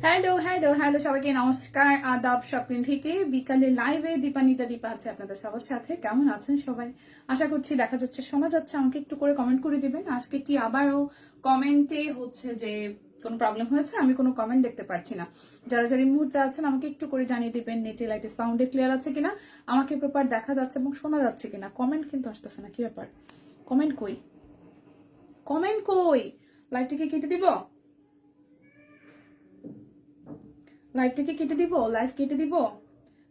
Hello hello hello সবাইকে নমস্কার, আদাব শপিং থেকে বিকালে লাইভে দীপা আছে আপনাদের সবার সাথে। কেমন আছেন সবাই? আশা করছি দেখা যাচ্ছে শোনা যাচ্ছে। আমাকে একটু করে কমেন্ট করে দিবেন। আজকে কি আবারও কমেন্টে হচ্ছে যে কোনো প্রবলেম হয়েছে? আমি কোনো কমেন্ট দেখতে পাচ্ছি না। যারা যারা এই মুহূর্তে আছেন আমাকে একটু করে জানিয়ে দিবেন নেটে লাইটে সাউন্ডে ক্লিয়ার আছে কিনা, আমাকে প্রপার দেখা যাচ্ছে এবং শোনা যাচ্ছে কিনা। কমেন্ট কিন্তু আসতেছে না, কি ব্যাপার? কমেন্ট কই? কমেন্ট কই? লাইভটিকে কেটে দিব? লাইভটাকে কেটে দিব? লাইভ কেটে দিব?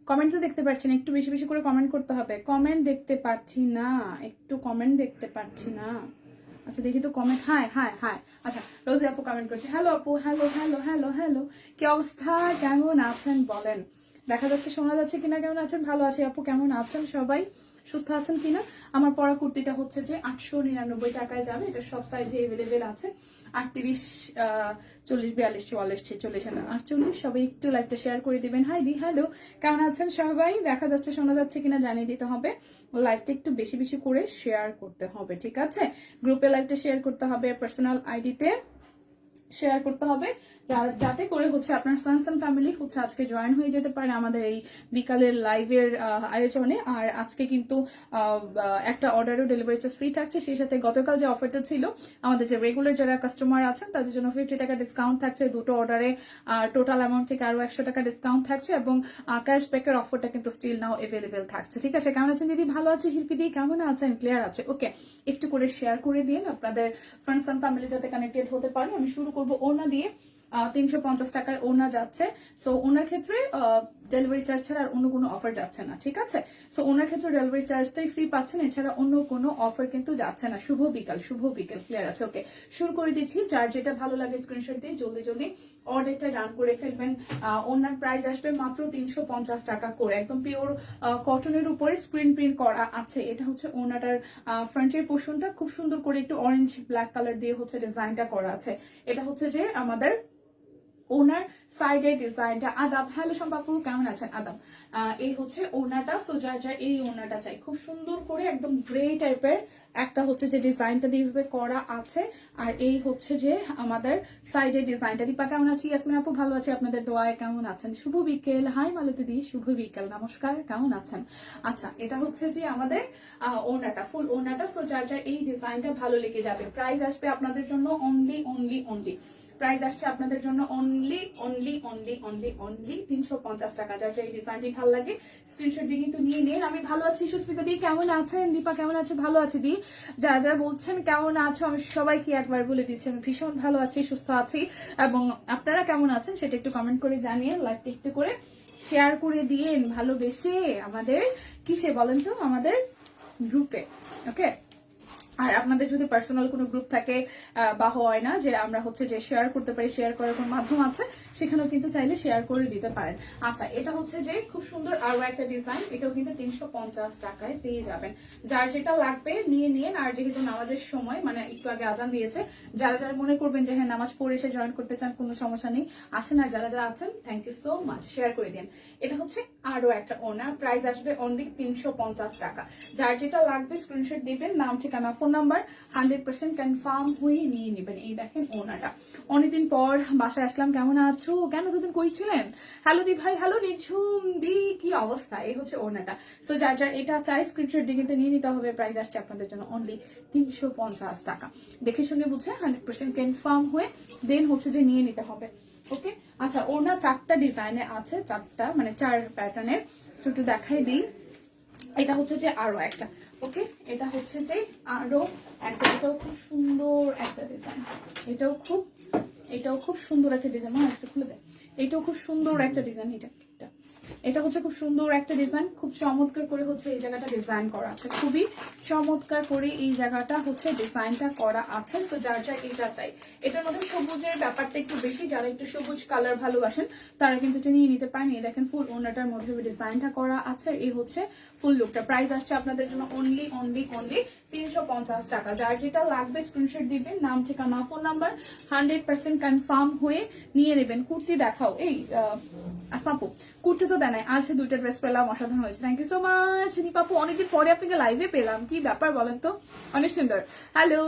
কমেন্ট তো দেখতে পাচ্ছি না, একটু বেশি বেশি করে কমেন্ট করতে হবে। কমেন্ট দেখতে পাচ্ছি না, একটু কমেন্ট দেখতে পাচ্ছি না। আচ্ছা দেখি তো কমেন্ট। High high high. আচ্ছা রোজি আপু কমেন্ট করছে, হ্যালো আপু, হ্যালো হ্যালো হ্যালো হ্যালো। কি অবস্থা, কেমন আছেন বলেন? দেখা যাচ্ছে শোনা যাচ্ছে কিনা? কেমন আছেন? ভালো আছি আপু, কেমন আছেন সবাই? সুস্থ আছেন কিনা? আমার পরা কুর্তিটা হচ্ছে যে 899 টাকায় যাবে। এটা সব সাইজে এভেলেবেল আছে। 38, 40, 42, 44, 46, 48। সবাই একটু লাইভটা শেয়ার করে দিবেন। হাই দি, হ্যালো, কেমন আছেন সবাই? দেখা যাচ্ছে শোনা যাচ্ছে কিনা জানিয়ে দিতে হবে। লাইভটা একটু বেশি বেশি করে শেয়ার করতে হবে, ঠিক আছে? গ্রুপে লাইভটা শেয়ার করতে হবে, পার্সোনাল আইডিতে শেয়ার করতে হবে, যাতে করে হচ্ছে আপনার ফ্রেন্ডস এন্ড ফ্যামিলি হচ্ছে আজকে জয়েন হয়ে যেতে পারে আমাদের এই বিকালের লাইভের আয়োজনে। আর আজকে কিন্তু একটা অর্ডারও ডেলিভারি চার্জ ফ্রি থাকছে। সেই সাথে গতকাল যে অফারটা ছিল, আমাদের যে রেগুলার যারা কাস্টমার আছেন তাদের জন্য 50 টাকা ডিসকাউন্ট থাকছে। দুটো অর্ডারে টোটাল অ্যামাউন্ট থেকে আরো 100 টাকা ডিসকাউন্ট থাকছে এবং ক্যাশব্যাকের অফারটা কিন্তু স্টিল নাও এভেলেবেল থাকছে, ঠিক আছে? কেমন আছেন দিদি? ভালো আছে। শিল্পী দি কেমন আছেন? ক্লিয়ার আছে? ওকে, একটু করে শেয়ার করে দিন আপনাদের ফ্রেন্ডস এন্ড ফ্যামিলি যাতে কানেক্টেড হতে পারে। আমি শুরু করবো ওনা দিয়ে। 350 টাকায় ওনা যাচ্ছে। সো ওনার ক্ষেত্রে ডেলিভারি চার্জ ছাড়া আর অন্য কোনো অফার যাচ্ছে না, ঠিক আছে? সো ওনার ক্ষেত্রে ডেলিভারি চার্জটাই ফ্রি পাচ্ছেন, এছাড়া অন্য কোনো অফার কিন্তু যাচ্ছে না। শুভ বিকাল, শুভ বিকাল। ক্লিয়ার আছে? ওকে, শুরু করে দিচ্ছি। যার যেটা ভালো লাগে স্ক্রিনশট দিয়ে জলদি জলদি অর্ডারটা ডান করে ফেলবেন। ওনার প্রাইস আসবে মাত্র 350 টাকা করে। একদম পিওর কটনের উপরে স্ক্রিন প্রিন্ট করা আছে। এটা হচ্ছে ওনাটার ফ্রন্টের পোর্শনটা খুব সুন্দর করে একটু অরেঞ্জ ব্ল্যাক কালার দিয়ে হচ্ছে ডিজাইনটা করা আছে। এটা হচ্ছে যে আমাদের ওনার সাইডের ডিজাইনটা। আদাব, হ্যালো সম্পাপু, কেমন আছেন? আদাব। এই হচ্ছে ওনাটা। সো যার যার এই ওনাটা চাই, খুব সুন্দর করে একদম গ্রে টাইপের একটা হচ্ছে যে ডিজাইনটা দিয়ে করা আছে। আর এই হচ্ছে যে আমাদের সাইডের ডিজাইনটা। দীপা কেমন আছি? ইয়াসমিন আপু ভালো আছে, আপনাদের দোয়ায়। কেমন আছেন? শুভ বিকেল। হাই মালতী দি, শুভ বিকেল, নমস্কার, কেমন আছেন? আচ্ছা, এটা হচ্ছে যে আমাদের ওনাটা, ফুল ওনাটা। সো যার যার এই ডিজাইনটা ভালো লেগে যাবে। প্রাইস আসবে আপনাদের জন্য অনলি অনলি অনলি, প্রাইস আসছে আপনাদের জন্য only only only only only 350 টাকা। যার এই ডিজাইনটি ভালো লাগে স্ক্রিনশট দিয়ে কিন্তু নিয়ে নিন। আমি ভালো আছি। সুস্মিতা দি কেমন আছেন? দীপা কেমন আছে? ভালো আছে দি। যারা যারা বলছেন কেমন আছো, আমি সবাইকে একবার বলে দিচ্ছি আমি ভীষণ ভালো আছি, সুস্থ আছি। এবং আপনারা কেমন আছেন সেটা একটু কমেন্ট করে জানিয়ে লাইকটা একটু করে শেয়ার করে দিয়েন ভালোবেসে আমাদের কিসে বলেন তো, আমাদের গ্রুপে। ওকে, আর আপনাদের যদি পার্সোনাল কোনো গ্রুপ থাকে বা হয় না যে আমরা হচ্ছে যে শেয়ার করতে পারি, শেয়ার করার কোনো মাধ্যম আছে, সেখানেও কিন্তু চাইলে শেয়ার করে দিতে পারেন। আচ্ছা, এটা হচ্ছে যে খুব সুন্দর আরো একটা ডিজাইন। এটাও কিন্তু 350 টাকায় পেয়ে যাবেন। যার যেটা লাগবে নিয়ে নিন। আর যেহেতু নামাজের সময়, মানে একটু আগে আজান দিয়েছে, যারা যারা মনে করবেন যে হ্যাঁ নামাজ পড়ে এসে জয়েন করতে চান, কোনো সমস্যা নেই, আসেন। আর যারা যারা আছেন thank you so much, share করে দিন। এটা হচ্ছে আরো একটা ওনা, প্রাইস আসবে অনলি 350 টাকা। যার যেটা লাগবে স্ক্রিনশট দিবেন, নাম ঠিকানা ফোন নাম্বার 100% কনফার্ম হয়ে নিয়ে নেবেন। এই দেখেন ওনাটা। অনেকদিন পর বাসায় আসলাম, কেমন আছো? কেন দুদিন কই ছিলেন? হ্যালো দি ভাই, হ্যালো নিঝুম দি, কি অবস্থা? এই হচ্ছে ওনাটা। সো যার যার এটা চাই স্ক্রিনশট দিয়ে কিন্তু নিয়ে নিতে হবে। প্রাইস আসছে আপনাদের জন্য অনলি 350 টাকা। দেখে শুনে বুঝে 100% কনফার্ম হয়ে দেন হচ্ছে যে নিয়ে নিতে হবে। ওকে, আচ্ছা, ওনা 4টা ডিজাইনে আছে, 4টা মানে 4 প্যাটার্নের। সো একটু দেখাই দিই। এটা হচ্ছে যে আরো একটা। ওকে, এটা হচ্ছে যে আরো একটা। এটাও খুব সুন্দর একটা ডিজাইন। এটাও খুব সুন্দর একটা ডিজাইন। একটা খুলে দেয়। এটাও খুব সুন্দর একটা ডিজাইন। এটা হচ্ছে খুব সুন্দর একটা ডিজাইন। খুব চমৎকার করে হচ্ছে এই জায়গাটা ডিজাইন করা আছে। খুবই চমৎকার করে এই জায়গাটা হচ্ছে ডিজাইনটা করা আছে। তো যার যার এটা চাই, এটার মধ্যে সবুজের ব্যাপারটা একটু বেশি, যারা একটু সবুজ কালার ভালোবাসেন তারা কিন্তু এটা নিয়ে নিতে পারেন। এই দেখেন ফুল ওনাটার মধ্যে ডিজাইনটা করা আছে। এই হচ্ছে ফুল লুকটা। প্রাইস আসছে আপনাদের জন্য অনলি অনলি অনলি 350 টাকা। যার যেটা লাগবে স্ক্রিনশট দিবেন, নাম ঠিকানা ফোন নাম্বার 100% কনফার্ম হয়ে নিয়ে নেবেন। কুর্তি দেখাও। এই আসমাপু কুর্তি তো দেয় নাই, আজ 2টা ড্রেস পেলাম, অসাধারণ হয়েছে। থ্যাংক ইউ সো মাচ নিপাপু, অনেকদিন পরে আপনাকে লাইভে পেলাম, কি ব্যাপার বলেন তো? অনেক সুন্দর। হ্যালো,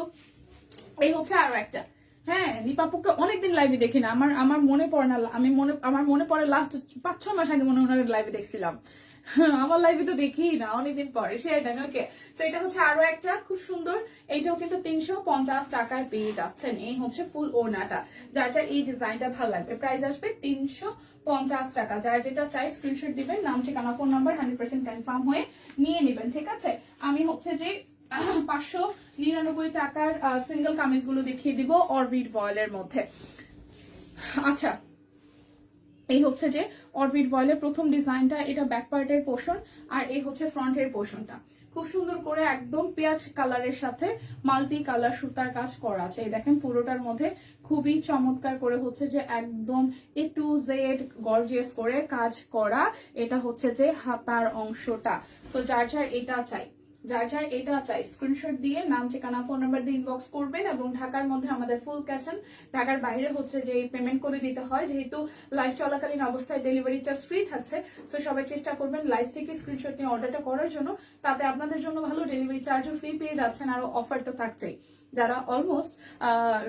এই হচ্ছে আরো একটা। হ্যাঁ নিপাপুকে অনেকদিন লাইভে দেখি না, আমার আমার মনে পড়ে না, আমার মনে পড়ে লাস্ট 5-6 মাস আগে মনে হয় লাইভে দেখছিলাম। আমার লাইভে তো দেখি না অনেকদিন পরে, সেটা ওকে। তো এটা হচ্ছে আরো একটা খুব সুন্দর, এইটাও কিন্তু 350 টাকায় পেয়ে যাচ্ছেন। এই হচ্ছে ফুল ওড়নাটা, যার যার এই ডিজাইনটা ভালো লাগবে প্রাইস আসবে 350 টাকা। যার যেটা চাই স্ক্রিনশট দিবেন, নাম ঠিকানা ফোন নাম্বার 100% কনফার্ম হয়ে নিয়ে নেবেন, ঠিক আছে। আমি হচ্ছে যে 599 টাকার সিঙ্গেল কামিজ গুলো দেখিয়ে দিব অরবিট ভয়েলের মধ্যে। আচ্ছা এই হচ্ছে যে অরবিট ভয়েলের প্রথম ডিজাইনটা, এটা ব্যাক পার্টের পোর্শন আর এই হচ্ছে ফ্রন্টের পোর্শনটা। খুব সুন্দর করে একদম পেঁয়াজ কালারের সাথে মাল্টি কালার সুতার কাজ করা আছে। এই দেখেন পুরোটার মধ্যে খুবই চমৎকার করে হচ্ছে যে একদম A to Z গর্জিয়াস করে কাজ করা। এটা হচ্ছে যে হাতার অংশটা। তো যার যার এটা চাই, যার যার এটা চাই স্ক্রিনশট দিয়ে নাম ঠিকানা ফোন নাম্বার দিয়ে ইনবক্স করবেন। এবং ঢাকার মধ্যে আমাদের ফুল ক্যাশ অন, ঢাকার বাইরে হচ্ছে যে পেমেন্ট করে দিতে হয়, যেহেতু লাইভ চলাকালীন অবস্থায় ডেলিভারি চার্জ ফ্রি থাকছে। তো সবাই চেষ্টা করবেন লাইভ থেকে স্ক্রিনশট নিয়ে অর্ডারটা করার জন্য, তাতে আপনাদের জন্য ভালো, ডেলিভারি চার্জও ফ্রি পেয়ে যাচ্ছেন, আরো অফার তো থাকছেই। যারা অলমোস্ট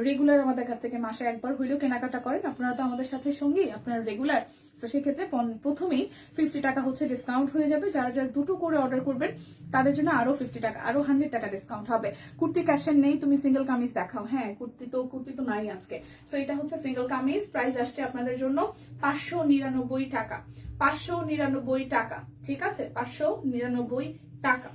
রেগুলার আমাদের কাছ থেকে মাসে একবার হইলেও কেনাকাটা করেন, আপনারা তো আমাদের সাথে সঙ্গী, আপনারা রেগুলার। তো সেক্ষেত্রে প্রথমেই 50 টাকা হচ্ছে ডিসকাউন্ট হয়ে যাবে। যারা যারা দুটো করে অর্ডার করবেন তাদের জন্য আরো 50 টাকা, আরো 100 টাকা ডিসকাউন্ট হবে। কুর্তি ক্যাপশন নেই, তুমি সিঙ্গেল কামিজ দেখাও। হ্যাঁ কুর্তি তো নাই আজকে। তো এটা হচ্ছে সিঙ্গেল কামিজ, প্রাইস আসছে আপনাদের জন্য 599 টাকা, 599 টাকা, ঠিক আছে, 599 টাকা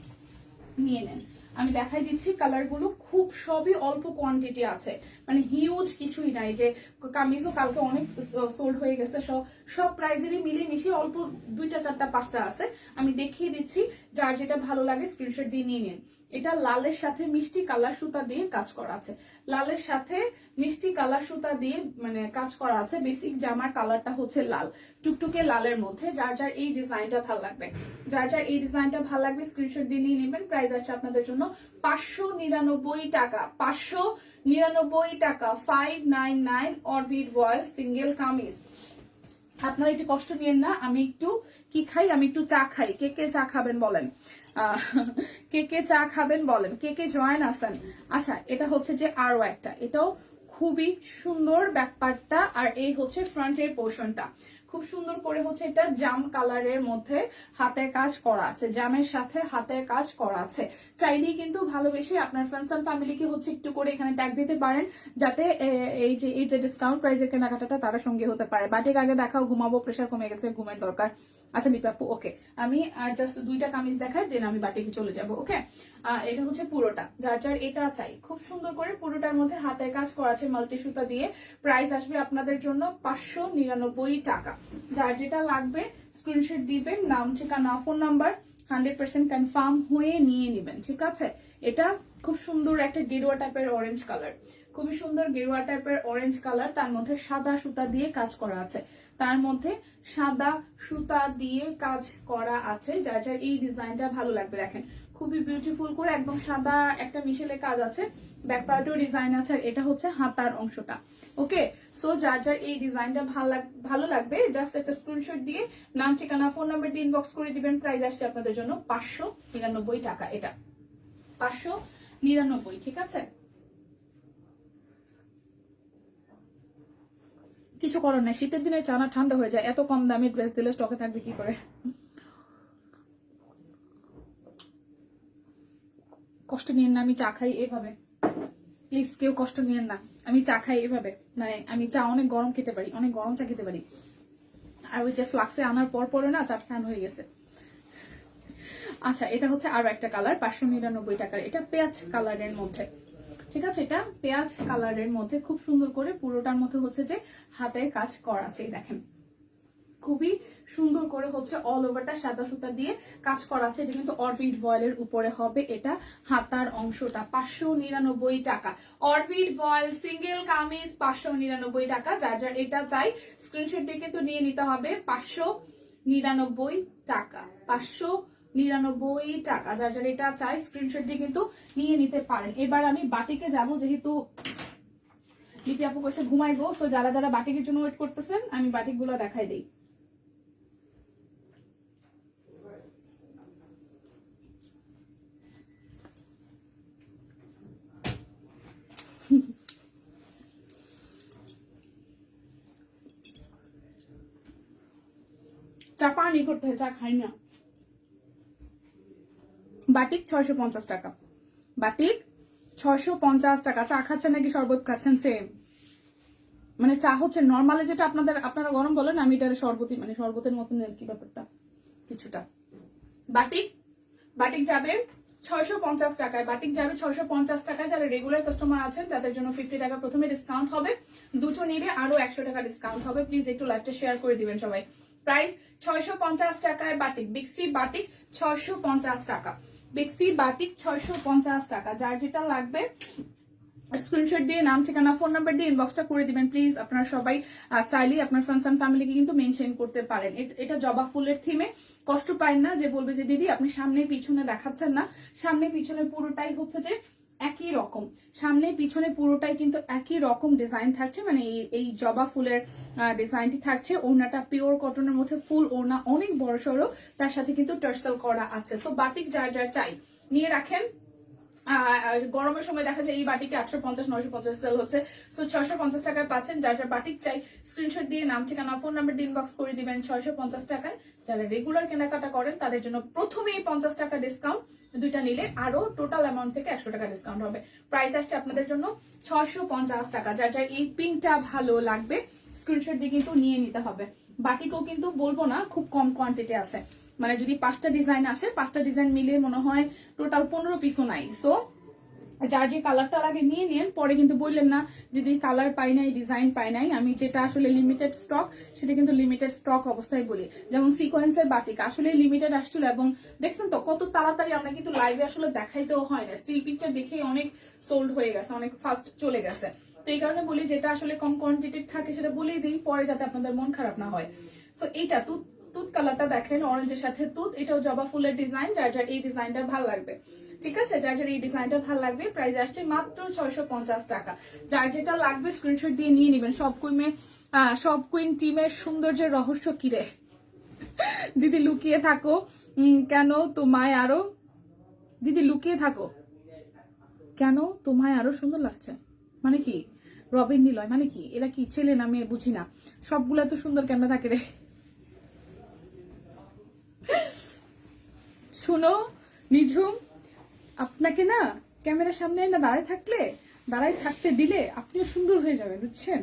নিয়ে নেন। আমি দেখাই দিচ্ছি কালার গুলো, খুব সবই অল্প কোয়ান্টিটি আছে, মানে হিউজ কিছুই নাই যে কামিজও কালকে অনেক সোল্ড হয়ে গেছে। সব প্রাইজেরই মিলিয়ে মিশিয়ে অল্প 2টা 4টা 5টা আছে। আমি দেখিয়ে দিচ্ছি, যার যেটা ভালো লাগে স্ক্রিনশট দিয়ে নিয়ে নিন। এটা লালের সাথে মিষ্টি কালার সুতা দিয়ে কাজ করা আছে, লালের সাথে মিষ্টি কালার সুতা দিয়ে মানে কাজ করা আছে। বেসিক জামার কালারটা হচ্ছে লাল, টুকটুকে লালের মধ্যে। যার যার এই ডিজাইনটা ভালো লাগবে, যার যার এই ডিজাইনটা ভালো লাগবে স্ক্রিনশট দিয়ে নিয়ে নেবেন। প্রাইস আছে আপনাদের জন্য 599 টাকা, 599 টাকা, 599 অরবিট ভয়েল সিঙ্গেল কামিজ। আপনারা একটু কষ্ট নিয়েন না, আমি একটু কি খাই, আমি একটু চা খাই। কে কে চা খাবেন বলেন, কে কে চা খাবেন বলেন, কে কে জয়েন আছেন। আচ্ছা এটা হচ্ছে যে আরো একটা, এটাও খুবই সুন্দর ব্যাকপার্টটা, আর এই হচ্ছে ফ্রন্টের পোর্শনটা। খুব সুন্দর করে হচ্ছে এটা জাম কালারের মধ্যে হাতের কাজ করা আছে, জামের সাথে হাতের কাজ করা আছে। চাইলেই কিন্তু ভালোবেসে আপনার ফ্রেন্ডস এন্ড ফ্যামিলিকে হচ্ছে একটু করে এখানে ট্যাগ দিতে পারেন, যাতে এই যে ডিসকাউন্ট প্রাইসের কেনাকাটাটা তারা সঙ্গে হতে পারে। বাটিক আগে দেখাও, ঘুমাবো, প্রেশার কমে গেছে, ঘুমের দরকার। আচ্ছা লিপাপু ওকে, আমি আর জাস্ট 2টা কামিজ দেখাই, দেন আমি বাটিকে চলে যাব। ওকে এটা হচ্ছে পুরোটা, যার যার এটা চাই। খুব সুন্দর করে পুরোটার মধ্যে হাতের কাজ করা আছে মাল্টি সুতা দিয়ে। প্রাইস আসবে আপনাদের জন্য 599 টাকা। যার যেটা লাগবে স্ক্রিনশট দিবেন, নাম ঠিকানা ফোন নাম্বার 100% কনফার্ম হয়ে নিয়ে নেবেন, ঠিক আছে। এটা খুব সুন্দর একটা গেরুয়া টাইপের অরেঞ্জ কালার, খুবই সুন্দর গেরুয়া টাইপের অরেঞ্জ কালার, তার মধ্যে সাদা সুতা দিয়ে কাজ করা আছে, তার মধ্যে সাদা সুতা দিয়ে কাজ করা আছে। যার যার এই ডিজাইনটা ভালো লাগবে দেখেন, খুবই বিউটিফুল করে একদম সাদা একটা মিশেলে কাজ আছে, ব্যাক পার্টেও ডিজাইন আছে, আর এটা হচ্ছে হাতার অংশটা। ওকে সো যার যার এই ডিজাইনটা ভালো লাগবে জাস্ট একটা স্ক্রিনশট দিয়ে নাম ঠিকানা ফোন নাম্বার দিয়ে ইনবক্স করে দিবেন। প্রাইস আসছে আপনাদের জন্য 599 টাকা, এটা 599, ঠিক আছে। কিছু করার নাই, শীতের দিনে চানা ঠান্ডা হয়ে যায়, এত কম দামে ড্রেস দিলে স্টকে থাকবে কি করে। কষ্ট নিয়েন না, আমি চা খাই এভাবে, প্লিজ কেউ কষ্ট নিয়েন না, আমি চা খাই এভাবে, মানে আমি চা অনেক গরম খেতে পারি, অনেক গরম চা খেতে পারি। আর ওই যে ফ্লাক্সে আনার পরে না চা ঠান্ডা হয়ে গেছে। আচ্ছা এটা হচ্ছে আরো একটা কালার, 599 টাকার, এটা পেঁয়াজ কালারের মধ্যে, ঠিক আছে। এটা পেঁয়াজ কালারের মধ্যে খুব সুন্দর করে পুরোটার মধ্যে হচ্ছে যে হাতের কাজ করা আছে, দেখেন খুবই সুন্দর করে হচ্ছে অল ওভারটা সাদা সুতা দিয়ে কাজ করা আছে। এটা কিন্তু অরবিট ভয়েলের উপরে হবে, এটা হাতার অংশটা। 599 টাকা অরবিট ভয়েল সিঙ্গেল কামিজ, 599 টাকা। যার যার এটা চাই স্ক্রিনশট দিয়ে কিন্তু নিয়ে নিতে হবে। 599 টাকা, 599 টাকা। যার যার এটা চাই স্ক্রিনশট দিয়ে কিন্তু নিয়ে নিতে পারেন। এবার আমি বাটিকে যাব, যেহেতু লিপি আপু কইছে ঘুমাইবো, তো যারা যারা বাটিকের জন্য ওয়েট করতেছেন আমি বাটিক গুলো দেখাই দিই। চা পানি করতে হয়, চা খাই না। বাটিক 650 টাকা, বাটিক 650 টাকা। চা খাচ্ছেন নাকি শরবত খাচ্ছেন? সেম, মানে চা হচ্ছে নর্মালি যেটা আপনারা গরম বলেন, আমি এটা শরবতই, মানে শরবতের মতন আর কি ব্যাপারটা কিছুটা। বাটিক বাটিক যাবে 650 টাকায়, বাটিক যাবে 650 টাকায়। যারা রেগুলার কাস্টমার আছেন তাদের জন্য 50 টাকা প্রথমে ডিসকাউন্ট হবে, দুটো নিলে আরো 100 টাকা ডিসকাউন্ট হবে। প্লিজ একটু লাইভটা শেয়ার করে দিবেন সবাই। প্রাইস 650 টাকায় বাটিক, বিক্সি বাটিক 650 টাকা, বিক্সি বাটিক 650 টাকা। যার যেটা লাগবে স্ক্রিনশট দিয়ে নাম ঠিকানা ফোন নাম্বার দিয়ে ইনবক্সটা করে দিবেন প্লিজ। আপনারা সবাই চাইলে আপনার ফ্রেন্ডস এন্ড ফ্যামিলিকে কিন্তু মেনশন করতে পারেন। এটা জবা ফুলের থিমে, কষ্ট পায় না যে বলবে যে দিদি আপনি সামনে পিছনে দেখাচ্ছেন না। সামনে পিছনে পুরোটাই হচ্ছে যে একই রকম, সামনে পিছনে পুরোটাই কিন্তু একই রকম ডিজাইন থাকছে, মানে এই জবা ফুলের ডিজাইনটি থাকছে। ওড়নাটা পিওর কটনের মধ্যে, ফুল ওড়না, অনেক বড় সড়ো, তার সাথে কিন্তু টার্সেল করা আছে। সো বাটিক যার যার চাই নিয়ে রাখেন। গরমের সময় দেখা যায় এই বাটিকে 850-950 সেল হচ্ছে, সো 650 টাকায় পাচ্ছেন। যার যার বাটিক চাই স্ক্রিনশট দিয়ে নাম ঠিকানা ফোন নাম্বার দিয়ে ইনবক্স করে দিবেন 650 টাকায়। যারা রেগুলার কেনাকাটা করেন তাদের জন্য প্রথমেই 50 টাকা ডিসকাউন্ট, দুইটা নিলে আরো টোটাল অ্যামাউন্ট থেকে 100 টাকা ডিসকাউন্ট হবে। প্রাইস আসছে আপনাদের জন্য 650 টাকা। যার যার এই পিঙ্কটা ভালো লাগবে স্ক্রিনশট দিয়ে কিন্তু নিয়ে নিতে হবে। বাটিকও কিন্তু বলবো না খুব কম কোয়ান্টিটি আছে, মানে যদি 5টা ডিজাইন আসে, 5টা ডিজাইন মিলিয়ে মনে হয় টোটাল 15 পিসও নাই। সো যার যে কালারটা লাগে নিয়ে নিন, পরে কিন্তু বললেন না যদি কালার পাই নাই, ডিজাইন পাই নাই। আমি যেটা আসলে লিমিটেড স্টক সেটা কিন্তু লিমিটেড স্টক অবস্থায় বলি। যেমন সিকোয়েন্সের বাটিক আসলে লিমিটেড আসছিল, এবং দেখছেন তো কত তাড়াতাড়ি, আমরা কিন্তু লাইভে আসলে দেখাইতেও হয় না, স্টিল পিকচার দেখেই অনেক সোল্ড হয়ে গেছে, অনেক ফাস্ট চলে গেছে। তো এই কারণে বলি যেটা আসলে কম কোয়ান্টিটি থাকে সেটা বলেই দিই, পরে যাতে আপনাদের মন খারাপ না হয়। সো এইটা তুত কালারটা দেখেন, অরেঞ্জের সাথে তুত, এটাও জবা ফুলের ডিজাইন। যার যার এই ডিজাইনটা ভালো লাগবে, ঠিক আছে, যার যার এই ডিজাইনটা ভালো লাগবে, প্রাইস আসছে মাত্র 650 টাকা। যার যেটা লাগবে স্ক্রিনশট দিয়ে নিয়ে নেবেন। সব কুইন টিমের সৌন্দর্যের রহস্য কিরে দিদি লুকিয়ে থাকো কেন তোমায় আরো, দিদি লুকিয়ে থাকো কেন তোমায় আরো সুন্দর লাগছে, মানে কি রবিন নিলয় মানে কি, এরা কি ছেলে না মেয়ে বুঝি না, সবগুলা তো সুন্দর কেন থাকে রে। শুনো নিঝুম, আপনাকে না ক্যামেরার সামনে না দাঁড়ায় থাকতে দিলে আপনিও সুন্দর হয়ে যাবেন, বুঝছেন।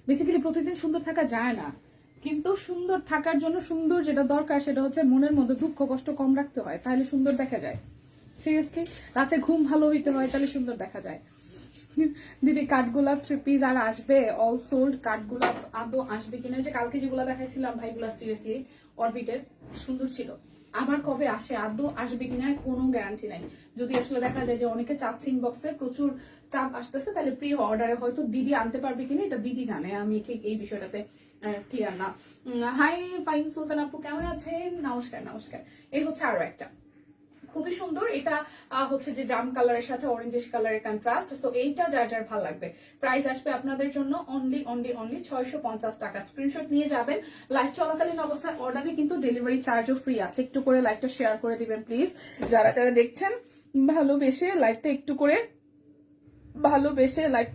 বেসিক্যালি প্রতিদিন সুন্দর থাকা যায় না, কিন্তু সুন্দর থাকার জন্য সুন্দর যেটা দরকার সেটা হচ্ছে মনের মধ্যে দুঃখ কষ্ট কম রাখতে হয়, তাহলে সুন্দর দেখা যায়। সিরিয়াসলি, রাতে ঘুম ভালো হইতে হয়, তাহলে সুন্দর দেখা যায়। দিদি কাঠগোলাপ 3 পিস আর আসবে? All sold. কাঠগোলাপ আদৌ আসবে কিনা, যে কালকে যেগুলো দেখাইছিলাম ভাইগুলা সিরিয়াসলি অরবিটের সুন্দর ছিল, আবার কবে আসে, আদৌ আসবে কিনা কোনো গ্যারান্টি নাই। যদি আসলে দেখা যায় যে অনেকে চাচ্ছে, ইনবক্সে প্রচুর চাপ আসতেছে, তাহলে প্রি অর্ডারে হয়তো দিদি আনতে পারবে কিনা এটা দিদি জানে, আমি ঠিক এই বিষয়টাতে ক্লিয়ার না। হাই ফাইন সুলতান আপু, কেমন আছেন? নমস্কার নমস্কার। এই হচ্ছে আরো একটা খুবই সুন্দর, এটা হচ্ছে যে জাম কালারের সাথে অরেঞ্জিশ কালারের কন্ট্রাস্ট। সো এইটা যার যার ভালো লাগবে, প্রাইস আসবে আপনাদের জন্য অনলি 650 টাকা। স্ক্রিনশট নিয়ে যাবেন। লাইভ চলাকালীন অবস্থায় অর্ডারে কিন্তু ডেলিভারি চার্জও ফ্রি আছে। একটু করে লাইভটা শেয়ার করে দিবেন প্লিজ, যারা যারা দেখছেন ভালোবেসে লাইভটা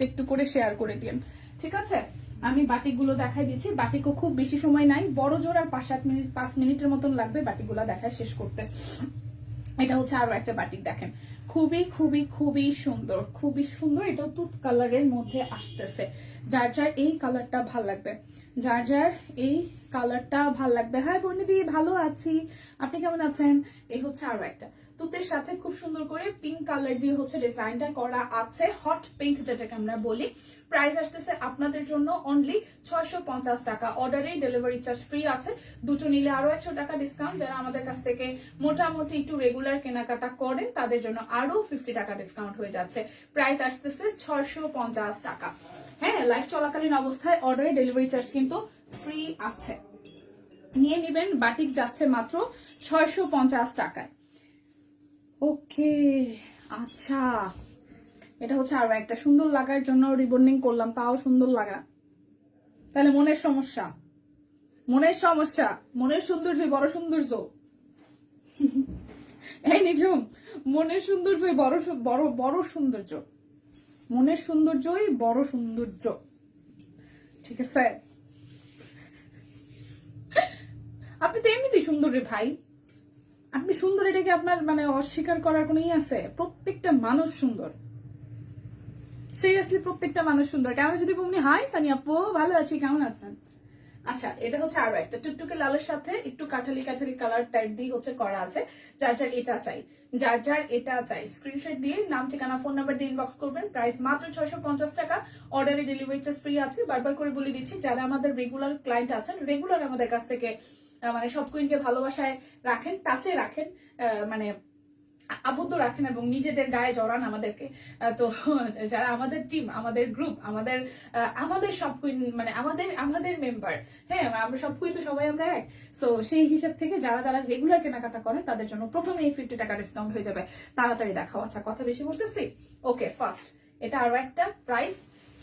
একটু করে শেয়ার করে দিন, ঠিক আছে। আমি বাটিকগুলো দেখাই দিচ্ছি, বাটিকও খুব বেশি সময় নাই, বড় জোর আর 5 মিনিটের মতন লাগবে বাটিকগুলো দেখায় শেষ করতে। এটা হচ্ছে আরো একটা বাটিক, দেখেন খুবই খুবই খুবই সুন্দর, খুবই সুন্দর। এটাও তুত কালারের মধ্যে আসতেছে। যার যার এই কালারটা ভাল লাগবে, যার যার এই কালারটা ভাল লাগবে। হ্যাঁ বর্ণিদি, ভালো আছি, আপনি কেমন আছেন? এই হচ্ছে আরো একটা তুতের সাথে খুব সুন্দর করে পিঙ্ক কালার দিয়ে হচ্ছে ডিজাইনটা করা আছে, হট পিঙ্ক যেটাকে আমরা বলি। প্রাইস আসতেছে আপনাদের জন্য অনলি 650 টাকা। অর্ডারেই ডেলিভারি চার্জ ফ্রি আছে, দুটো নিলে আরো 100 টাকা ডিসকাউন্ট। যারা আমাদের কাছ থেকে মোটামুটি একটু রেগুলার কেনাকাটা করেন তাদের জন্য আরো 50 টাকা ডিসকাউন্ট হয়ে যাচ্ছে। প্রাইস আসতেছে 650 টাকা। হ্যাঁ, লাইভ চলাকালীন অবস্থায় অর্ডারে ডেলিভারি চার্জ কিন্তু ফ্রি আছে, নিয়ে নেবেন। বাটিক যাচ্ছে মাত্র 650 টাকায়। ওকে, আচ্ছা, এটা হচ্ছে আরো একটা সুন্দর লাগার জন্য রিবন্ডিং করলাম, তাও সুন্দর লাগা। তাহলে মনের সৌন্দর্য বড় সৌন্দর্য। এই নিঝুম, মনের সৌন্দর্যই বড় সৌন্দর্য, মনের সৌন্দর্যই বড় সৌন্দর্য, ঠিক আছে। সুন্দর রে ভাই, আপনি সুন্দর, এটাকে আপনার মানে অস্বীকার করার কোনো ই আছে? প্রত্যেকটা মানুষ সুন্দর, সিরিয়াসলি প্রত্যেকটা মানুষ সুন্দর। কেমন যদি বলনি হাই সানি আপু, ভালো আছি, কেমন আছেন? আচ্ছা, এটা হচ্ছে আরো একটা টুকটুকে লালের সাথে একটু কাঠালি কাঠালি কালার টাইপ দিয়ে হচ্ছে করা আছে। যার যার এটা চাই, যার যার এটা চাই, স্ক্রিনশট দিয়ে নাম ঠিকানা ফোন নাম্বার দিয়ে ইনবক্স করবেন। প্রাইস মাত্র 650 টাকা। অর্ডারে ডেলিভারি চার্জ ফ্রি আছে। বারবার করে বলে দিচ্ছি, যারা আমাদের রেগুলার ক্লায়েন্ট আছেন, রেগুলার আমাদের কাছ থেকে মানে সব কুইনকে ভালোবাসায় রাখেন, টাচে রাখেন, মানে আবদ্ধ রাখেন এবং নিজেদের গায়ে জড়ান আমাদেরকে। তো যারা আমাদের টিম, আমাদের গ্রুপ, আমাদের সব কুইন মানে আমাদের মেম্বার, হ্যাঁ আমরা সব কুইন তো সবাই আমরা এক। সো সেই হিসাব থেকে যারা যারা রেগুলার কেনাকাটা করে তাদের জন্য প্রথমে এই 50 টাকা ডিসকাউন্ট হয়ে যাবে। তাড়াতাড়ি দেখাও। আচ্ছা কথা বেশি বলতেছি, ওকে ফার্স্ট এটা আরো একটা, প্রাইস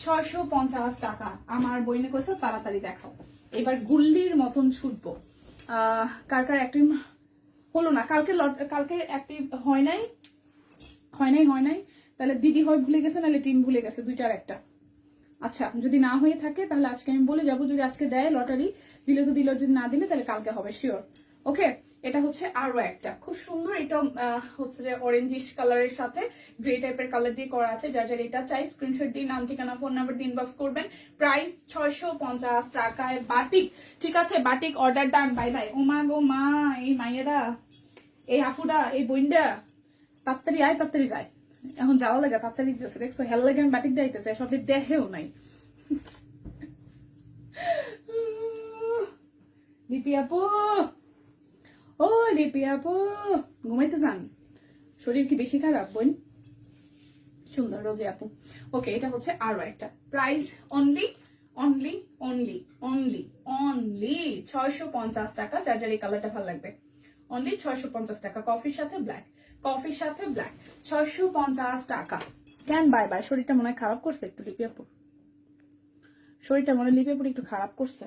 650 টাকা। আমার বইনে কইছে তাড়াতাড়ি দেখাও। এবার গুল্লির মতন ছুটবো। কার কার একটা হলো না কালকে অ্যাক্টিভ হয় নাই, তাহলে দিদি হয় ভুলে গেছে, নাহলে টিম ভুলে গেছে, দুইটার একটা। আচ্ছা যদি না হয়ে থাকে তাহলে আজকে আমি বলে যাবো, যদি আজকে দেয় লটারি দিলে তো দিল, যদি না দিলে তাহলে কালকে হবে শিওর। ওকে, এটা হচ্ছে আরো একটা খুব সুন্দর, এটা হচ্ছে যে অরেঞ্জিশ কালারের সাথে গ্রে টাইপের কালার দিয়ে করা আছে। যার যার এটা চাই স্ক্রিনশট দিয়ে নাম ঠিকানা ফোন নাম্বার দিয়ে ইনবক্স করবেন। প্রাইস 650 টাকায় বাটিক। ঠিক আছে, batik order done. Bye bye. ও মা গো মা, এই মাইয়েরা, এই আফুডা, এই বইন্ডা, তাড়াতাড়ি আয় তাড়াতাড়ি যায়। এখন যাওয়া লাগে তাড়াতাড়ি দিতেছে, দেখছো হেল লাগে আমি বাটিক দিতেছে, সব দেখেও নাই। লিপি আপু, ও লিপি আপু, ঘুমাইতে যান? শরীর কি বেশি খারাপ বোন? সুন্দর রোজে আপু। ওকে, এটা হচ্ছে আরো একটা, প্রাইস অনলি 650 টাকা। যার যার এই কালারটা ভালো লাগবে, অনলি 650 টাকা। কফির সাথে ব্ল্যাক, 650 টাকা। কেন বাই বাই? শরীরটা মনে হয় খারাপ করছে একটু লিপি আপু, শরীরটা মনে হয় লিপি আপু একটু খারাপ করছে।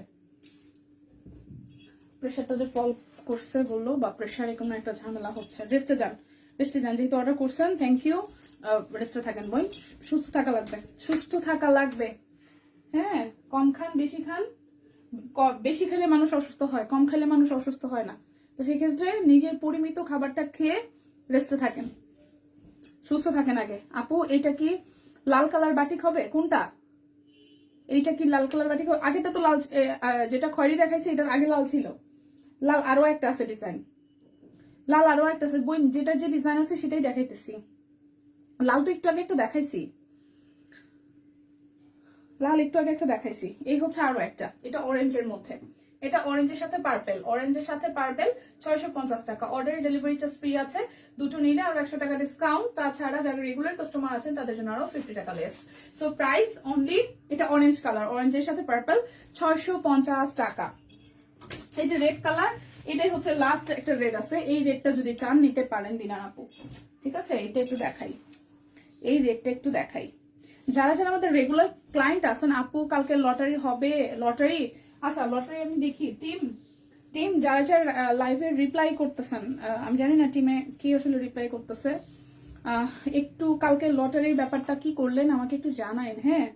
প্রেশারটা যে ফল করছে বললো, বা প্রেশারে কোনো একটা ঝামেলা হচ্ছে। রেস্টে যান, যেহেতু অর্ডার করছেন, থ্যাংক ইউ। রেস্টে থাকেন বোন, সুস্থ থাকা লাগবে। হ্যাঁ, কম খান বেশি খান, বেশি খেলে মানুষ অসুস্থ হয়, কম খেলে মানুষ অসুস্থ হয় না। তো সেই ক্ষেত্রে নিজের পরিমিত খাবারটা খেয়ে রেস্টে থাকেন, সুস্থ থাকেন। আগে আপু এইটা কি লাল কালার বাটিক হবে? কোনটা? এইটা কি লাল কালার বাটিক হবে? আগেটা তো লাল, যেটা খয়েরি দেখাইছে এটার আগে লাল ছিল। লাল আরো একটা আছে ডিজাইন, লাল আরো একটা আছে বই, যেটার যে ডিজাইন আছে সেটাই দেখাইতেছি। লাল তো একটু আগে একটা দেখাইছি, এই হচ্ছে আরো একটা, এটা অরেঞ্জের মধ্যে, এটা অরেঞ্জের সাথে পার্পেল, 650 টাকা। অর্ডারে ডেলিভারি চার্জ ফ্রি আছে, দুটো নিলে আরো 100 টাকা ডিসকাউন্ট। তাছাড়া যারা রেগুলার কাস্টমার আছেন তাদের জন্য আরো 50 টাকা লেস। সো প্রাইস অনলি, এটা অরেঞ্জ কালার, অরেঞ্জের সাথে পার্পেল, 650 টাকা। এই যে রেড কালার, এটাই হচ্ছে লাস্ট একটা রেড আছে, এই রেডটা যদি চান নিতে পারেন দিনা আপু। ঠিক আছে, এটা একটু দেখাই, এই রেডটা একটু দেখাই। যারা যারা আমাদের রেগুলার ক্লায়েন্ট আছেন, আপু কালকে লটারি হবে, লটারি, আচ্ছা লটারি আমি দেখি। টিম যারা যারা লাইভে রিপ্লাই করতেছেন, আমি জানি না টিমে কি আসলে রিপ্লাই করতেছে, একটু কালকে লটারির ব্যাপারটা কি করলেন আমাকে একটু জানাইন। হ্যাঁ,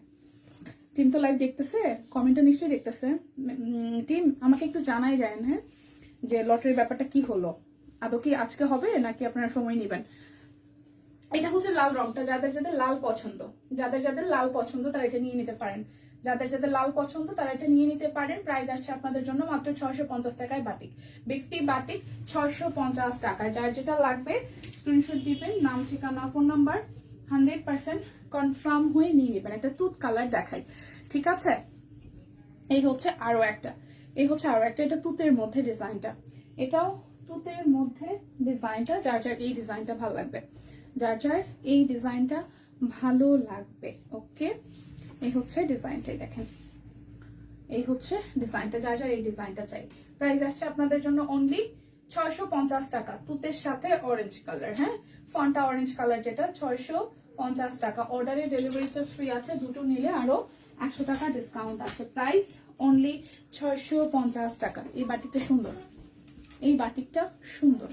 টিম তো লাইভ দেখতেছে, কমেন্টটা নিশ্চয়ই দেখতেছে। টিম আমাকে একটু জানাই যায়, হ্যাঁ, যে লটারির ব্যাপারটা কি হলো, আদৌ কি আজকে হবে নাকি আপনারা সময় নেবেন। এটা হচ্ছে লাল রংটা, যাদের যাদের লাল পছন্দ, তারা এটা নিয়ে নিতে পারেন। প্রাইস আসছে আপনাদের জন্য মাত্র 650 টাকায় বাটিক, বিক্সি বাটিক 650 টাকায়। যার যেটা লাগবে স্ক্রিনশট দিবেন, নাম ঠিকানা ফোন নাম্বার 100% কনফার্ম হয়ে নিয়ে নেবেন। একটা তুত কালার দেখাই, ঠিক আছে। এই হচ্ছে আরো একটা, এটা তুতের মধ্যে ডিজাইনটা, এটাও তুতের মধ্যে ডিজাইনটা। যার যার এই ডিজাইনটা ভালো লাগবে, ওকে। এই হচ্ছে ডিজাইনটাই দেখেন, এই হচ্ছে ডিজাইনটা, যার যার এই ডিজাইনটা চাই। প্রাইস আসছে আপনাদের জন্য অনলি 650 টাকা, তুতের সাথে অরেঞ্জ কালার। হ্যাঁ, ফন্টা অরেঞ্জ কালার, যেটা 650 টাকা। অর্ডারে ডেলিভারি চার্জ ফ্রি আছে, দুটো নিলে আরো 100 টাকা ডিসকাউন্ট আছে। প্রাইস অনলি 650 টাকা। এই বাটিকটা সুন্দর,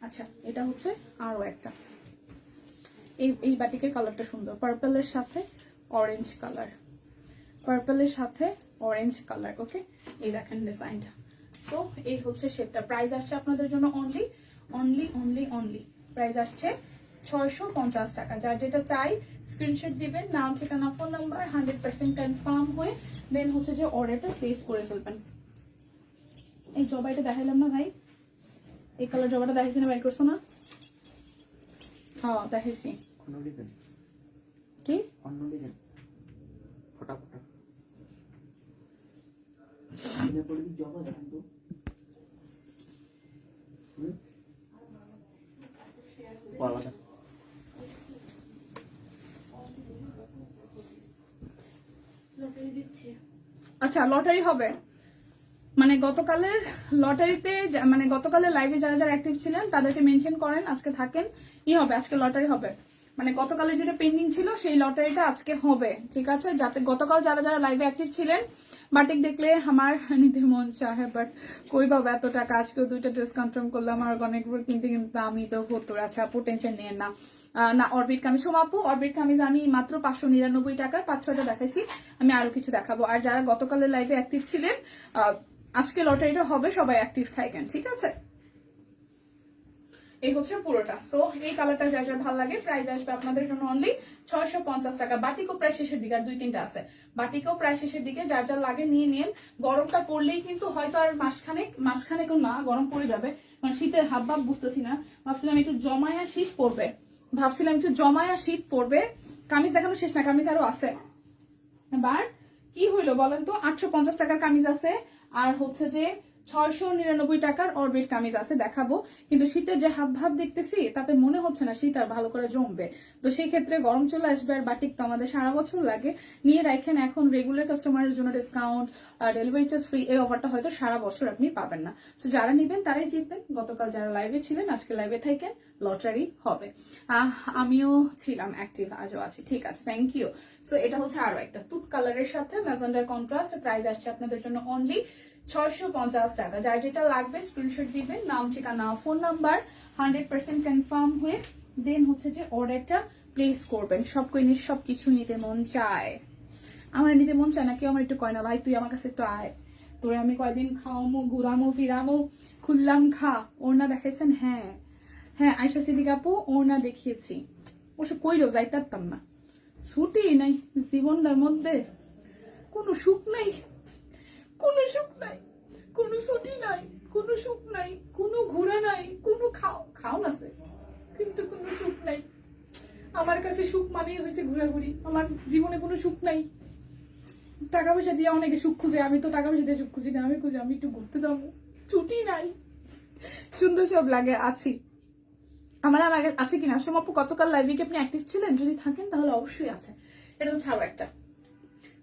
আচ্ছা এটা হচ্ছে আরো একটা, এই বাটিকের কালারটা সুন্দর, পার্পলের সাথে অরেঞ্জ কালার, অরেঞ্জ কালার। ওকে, এই দেখেন ডিজাইনটা। সো এই হচ্ছে শেপটা। প্রাইস আসছে আপনাদের জন্য only only only only price আসছে 650 টাকা। যার যেটা চাই স্ক্রিনশট দিবেন, নাম ঠিকানা ফোন নাম্বার 100% কনফার্ম হয়ে দেন হচ্ছে যে অর্ডারটা প্লেস করে ফেলবেন। এই জবাইটা দেখাইলাম না ভাই, এই কালার জবাটা দেখাইছি না, বাই করছো না? হ্যাঁ দেখাইছি। কি ফটাফটা জবা দেখেন তো। আলাদা আচ্ছা লটারি হবে, মানে গতকালের লটারিতে, মানে গতকালের লাইভে যারা যারা অ্যাক্টিভ ছিলেন তাদেরকে মেনশন করেন, আজকে থাকেন, হবে আজকে লটারি হবে। মানে গতকালের যেটা পেন্ডিং ছিল সেই লটারিটা আজকে হবে, ঠিক আছে? যাতে গতকাল যারা যারা লাইভে অ্যাক্টিভ ছিলেন বাটিক দেখলে আমার নিতে মন চায়, বাট কই বাবা এত টাকা, আজকেও 2টা ড্রেস কনফার্ম করলাম আর অনেকবার কিনতে কিনতে আমি তো হতো। আচ্ছা আপু টেনশন নিয়েন না। না অরবিট কামিজ, সোমাপু অরবিট কামিজ আমি মাত্র 599 টাকার 5-6টা দেখাইছি, আমি আরো কিছু দেখাবো। আর যারা গতকালের লাইভে অ্যাক্টিভ ছিলেন আজকে লটারিটা হবে, সবাই অ্যাক্টিভ থাকেন, ঠিক আছে? এই হচ্ছে পুরোটা। সো এই কালারটা যার যার ভালো লাগে প্রাইস আসবে আপনাদের জন্য অনলি 650 টাকা। বাটিকও প্রায় শেষের দিকে, আর 2-3টা আছে, বাটিকও প্রায় শেষের দিকে, যার যার লাগে নিয়ে নিন। গরমটা পড়লেই কিন্তু হয়তো আর মাসখানেকও না গরম পড়ে যাবে, কারণ শীতের হাব ভাব বুঝতেছি না। ভাবছিলাম একটু জমায়া শীত পড়বে, কামিজ দেখানো শেষ না, কামিজ আরো আছে। এবার কি হইলো বলেন তো, 850 টাকার কামিজ আছে, আর হচ্ছে যে 699 টাকার অরবিট কামিজ আছে, দেখাবো। কিন্তু শীতের যে হাব ভাব দেখতেছি তাতে মনে হচ্ছে না শীত আর ভালো করে জমবে। তো সেই ক্ষেত্রে গরম চলে আসবে, আর বাটিক তো আমাদের সারা বছর লাগে, নিয়ে রাখেন। এখন রেগুলার কাস্টমারের জন্য ডিসকাউন্ট, ডেলিভারি চার্জ ফ্রি, এই অফারটা হয়তো সারা বছর আপনি পাবেন না। তো যারা নিবেন তারাই জিতবেন। গতকাল যারা লাইভে ছিলেন আজকে লাইভে থাকেন, লটারি হবে। আমিও ছিলাম অ্যাক্টিভ, আজও আছি, ঠিক আছে, থ্যাংক ইউ। সো এটা হচ্ছে আরো একটা তুত কালারের সাথে ম্যাজেন্ডার কন্ট্রাস্ট। প্রাইস আসছে আপনাদের জন্য অনলি 650 টাকা। যার যেটা লাগবে স্ক্রিনশট দিবেন, নাম ঠিকানা ফোন নাম্বার 100% কনফার্ম হয়ে দেন হচ্ছে যে অর্ডারটা প্লেস করবেন। সব কিছু নিতে মন চায়, আমার নিতে মন চায় না, কেউ আমার একটু কয় না ভাই তুই আমার কাছে একটু আয়, তোরে আমি কয়দিন খাওয়ামো ঘুরামো ফিরামো, খুললাম খা। ওড়না দেখাইছেন? হ্যাঁ হ্যাঁ, আয়শা সিদ্দিক আপু ওড়না দেখিয়েছি, ওসব কইলেও যাইতে পারতাম না। ছুটি নাই জীবনটার মধ্যে, কোনো সুখ নাই, কোনো সুখ নাই, কোনো ছুটি নাই, কোনো সুখ নাই, কোনো ঘোরা নাই, কোনো খাও আছে, কিন্তু কোনো সুখ নাই। আমার কাছে সুখ মানেই হয়েছে ঘোরাঘুরি, আমার জীবনে কোনো সুখ নাই। টাকা পয়সা দিয়ে অনেকে সুখ খুঁজে, আমি তো টাকা পয়সা দিয়ে সুখ খুঁজি না, আমি খুঁজি আমি একটু ঘুরতে যাবো, ছুটি নাই। সুন্দর সব লাগে আছি, আমার আছে কিনা? সোমাপু গতকাল লাইভে কি আপনি অ্যাক্টিভ ছিলেন? যদি থাকেন তাহলে অবশ্যই আছে। এটা হচ্ছে আরো একটা,